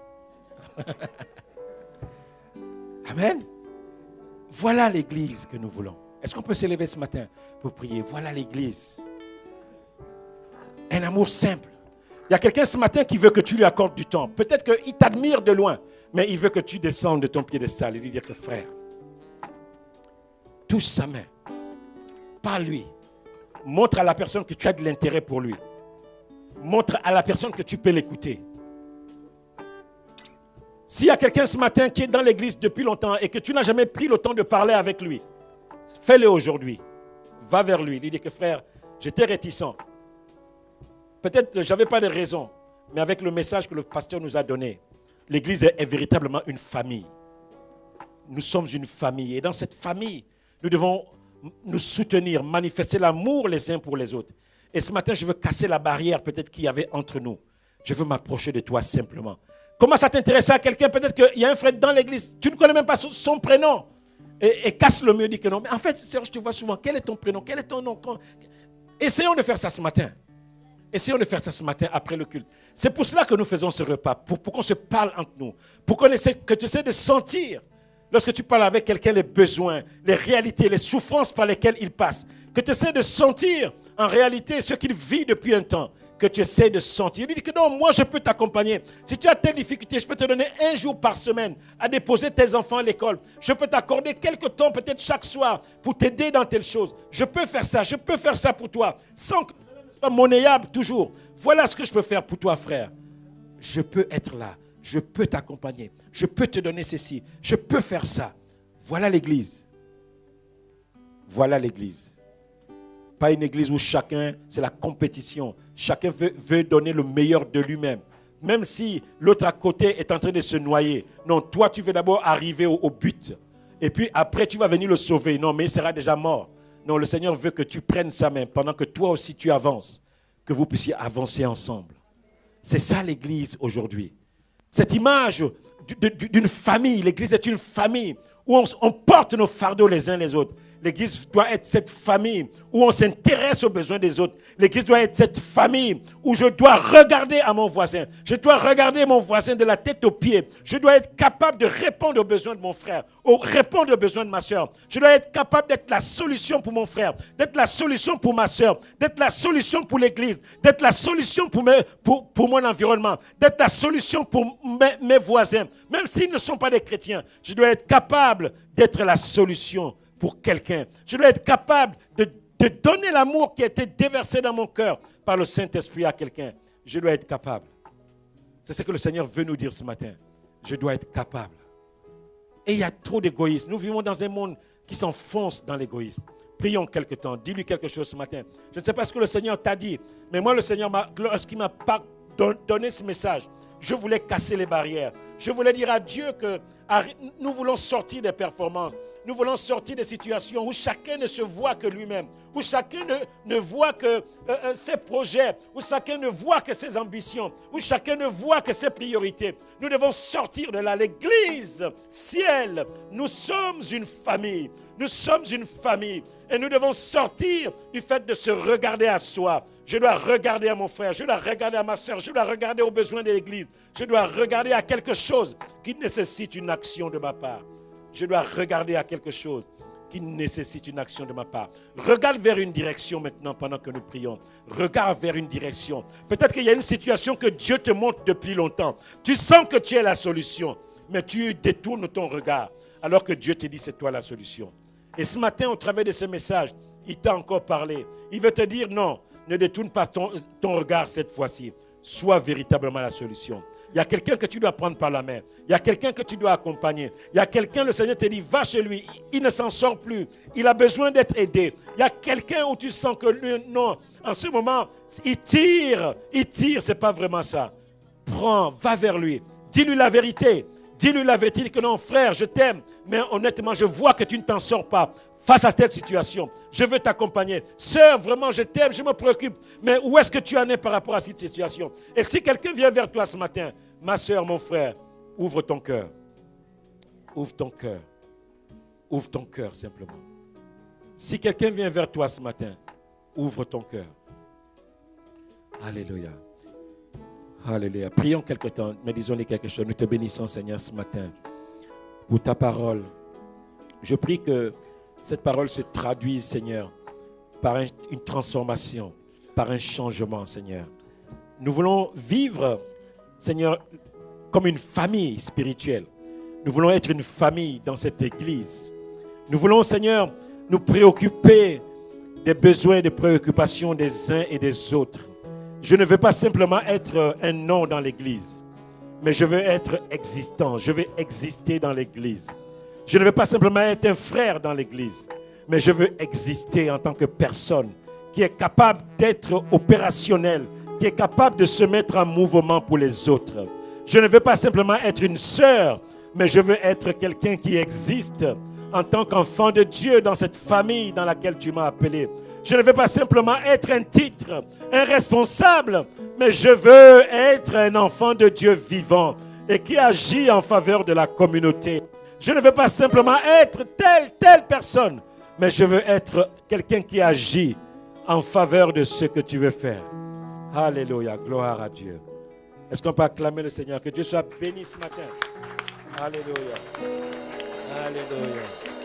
Amen. Voilà l'église que nous voulons. Est-ce qu'on peut s'élever ce matin pour prier? Voilà l'église. Un amour simple. Il y a quelqu'un ce matin qui veut que tu lui accordes du temps. Peut-être qu'il t'admire de loin, mais il veut que tu descendes de ton piédestal et lui dire que frère, touche sa main, parle-lui, montre à la personne que tu as de l'intérêt pour lui. Montre à la personne que tu peux l'écouter. S'il y a quelqu'un ce matin qui est dans l'église depuis longtemps et que tu n'as jamais pris le temps de parler avec lui, fais-le aujourd'hui. Va vers lui, lui dis que frère, j'étais réticent. Peut-être que je n'avais pas de raison, mais avec le message que le pasteur nous a donné, l'église est véritablement une famille. Nous sommes une famille et dans cette famille, nous devons nous soutenir, manifester l'amour les uns pour les autres. Et ce matin, je veux casser la barrière peut-être qu'il y avait entre nous. Je veux m'approcher de toi simplement. Commence à t'intéresser à quelqu'un, peut-être qu'il y a un frère dans l'église, tu ne connais même pas son prénom. Et casse le mur, dis que non. Mais en fait, je te vois souvent, quel est ton prénom, quel est ton nom? Essayons de faire ça ce matin. Essayons de faire ça ce matin après le culte. C'est pour cela que nous faisons ce repas, pour qu'on se parle entre nous, pour que tu essaies de sentir, lorsque tu parles avec quelqu'un, les besoins, les réalités, les souffrances par lesquelles il passe, que tu essaies de sentir en réalité ce qu'il vit depuis un temps, que tu essaies de sentir. Il dit que non, moi je peux t'accompagner. Si tu as telle difficulté, je peux te donner un jour par semaine à déposer tes enfants à l'école. Je peux t'accorder quelques temps, peut-être chaque soir, pour t'aider dans telle chose. Je peux faire ça pour toi, sans que ce soit monnayable toujours. Voilà ce que je peux faire pour toi, frère. Je peux être là, je peux t'accompagner, je peux te donner ceci, je peux faire ça. Voilà l'église. Voilà l'église. Pas une église où chacun, c'est la compétition. Chacun veut donner le meilleur de lui-même. Même si l'autre à côté est en train de se noyer. Non, toi, tu veux d'abord arriver au but. Et puis après, tu vas venir le sauver. Non, mais il sera déjà mort. Non, le Seigneur veut que tu prennes sa main pendant que toi aussi tu avances. Que vous puissiez avancer ensemble. C'est ça l'église aujourd'hui. Cette image d'une famille. L'église est une famille où on porte nos fardeaux les uns les autres. L'église doit être cette famille où on s'intéresse aux besoins des autres. L'église doit être cette famille où je dois regarder à mon voisin. Je dois regarder mon voisin de la tête aux pieds. Je dois être capable de répondre aux besoins de mon frère, répondre aux besoins de ma soeur. Je dois être capable d'être la solution pour mon frère, d'être la solution pour ma soeur, d'être la solution pour l'église, d'être la solution pour mon environnement, d'être la solution pour mes voisins. Même s'ils ne sont pas des chrétiens, je dois être capable d'être la solution pour quelqu'un. Je dois être capable de donner l'amour qui a été déversé dans mon cœur par le Saint-Esprit à quelqu'un. Je dois être capable. C'est ce que le Seigneur veut nous dire ce matin. Je dois être capable. Et il y a trop d'égoïsme. Nous vivons dans un monde qui s'enfonce dans l'égoïsme. Prions quelque temps. Dis-lui quelque chose ce matin. Je ne sais pas ce que le Seigneur t'a dit, mais moi, le Seigneur, lorsqu'il m'a donné ce message, je voulais casser les barrières. Je voulais dire à Dieu que nous voulons sortir des performances. Nous voulons sortir des situations où chacun ne se voit que lui-même, où chacun ne voit que ses projets, où chacun ne voit que ses ambitions, où chacun ne voit que ses priorités. Nous devons sortir de là. L'église, ciel, nous sommes une famille. Nous sommes une famille et nous devons sortir du fait de se regarder à soi. Je dois regarder à mon frère, je dois regarder à ma soeur, je dois regarder aux besoins de l'église. Je dois regarder à quelque chose qui nécessite une action de ma part. Je dois regarder à quelque chose qui nécessite une action de ma part. Regarde vers une direction maintenant pendant que nous prions. Regarde vers une direction. Peut-être qu'il y a une situation que Dieu te montre depuis longtemps. Tu sens que tu es la solution, mais tu détournes ton regard alors que Dieu te dit c'est toi la solution. Et ce matin, au travers de ce message, il t'a encore parlé. Il veut te dire non, ne détourne pas ton regard cette fois-ci. Sois véritablement la solution. Il y a quelqu'un que tu dois prendre par la main. Il y a quelqu'un que tu dois accompagner. Il y a quelqu'un, le Seigneur te dit, va chez lui. Il ne s'en sort plus. Il a besoin d'être aidé. Il y a quelqu'un où tu sens que lui, non, en ce moment, il tire. Ce n'est pas vraiment ça. Prends, va vers lui. Dis-lui la vérité. Dis-lui la vérité que non, frère, je t'aime. Mais honnêtement, je vois que tu ne t'en sors pas face à cette situation. Je veux t'accompagner. Sœur, vraiment, je t'aime, je me préoccupe. Mais où est-ce que tu en es par rapport à cette situation? Et si quelqu'un vient vers toi ce matin, ma sœur, mon frère, ouvre ton cœur. Ouvre ton cœur. Ouvre ton cœur simplement. Si quelqu'un vient vers toi ce matin, ouvre ton cœur. Alléluia. Alléluia. Prions quelque temps, mais disons-lui quelque chose. Nous te bénissons, Seigneur, ce matin pour ta parole. Je prie que cette parole se traduise, Seigneur, par une transformation, par un changement, Seigneur. Nous voulons vivre, Seigneur, comme une famille spirituelle. Nous voulons être une famille dans cette église. Nous voulons, Seigneur, nous préoccuper des besoins et des préoccupations des uns et des autres. Je ne veux pas simplement être un nom dans l'église, mais je veux être existant. Je veux exister dans l'église. Je ne veux pas simplement être un frère dans l'église, mais je veux exister en tant que personne qui est capable d'être opérationnel, qui est capable de se mettre en mouvement pour les autres. Je ne veux pas simplement être une sœur, mais je veux être quelqu'un qui existe en tant qu'enfant de Dieu dans cette famille dans laquelle tu m'as appelé. Je ne veux pas simplement être un titre, un responsable, mais je veux être un enfant de Dieu vivant et qui agit en faveur de la communauté. Je ne veux pas simplement être telle personne, mais je veux être quelqu'un qui agit en faveur de ce que tu veux faire. Alléluia, gloire à Dieu. Est-ce qu'on peut acclamer le Seigneur? Que Dieu soit béni ce matin. Alléluia. Alléluia.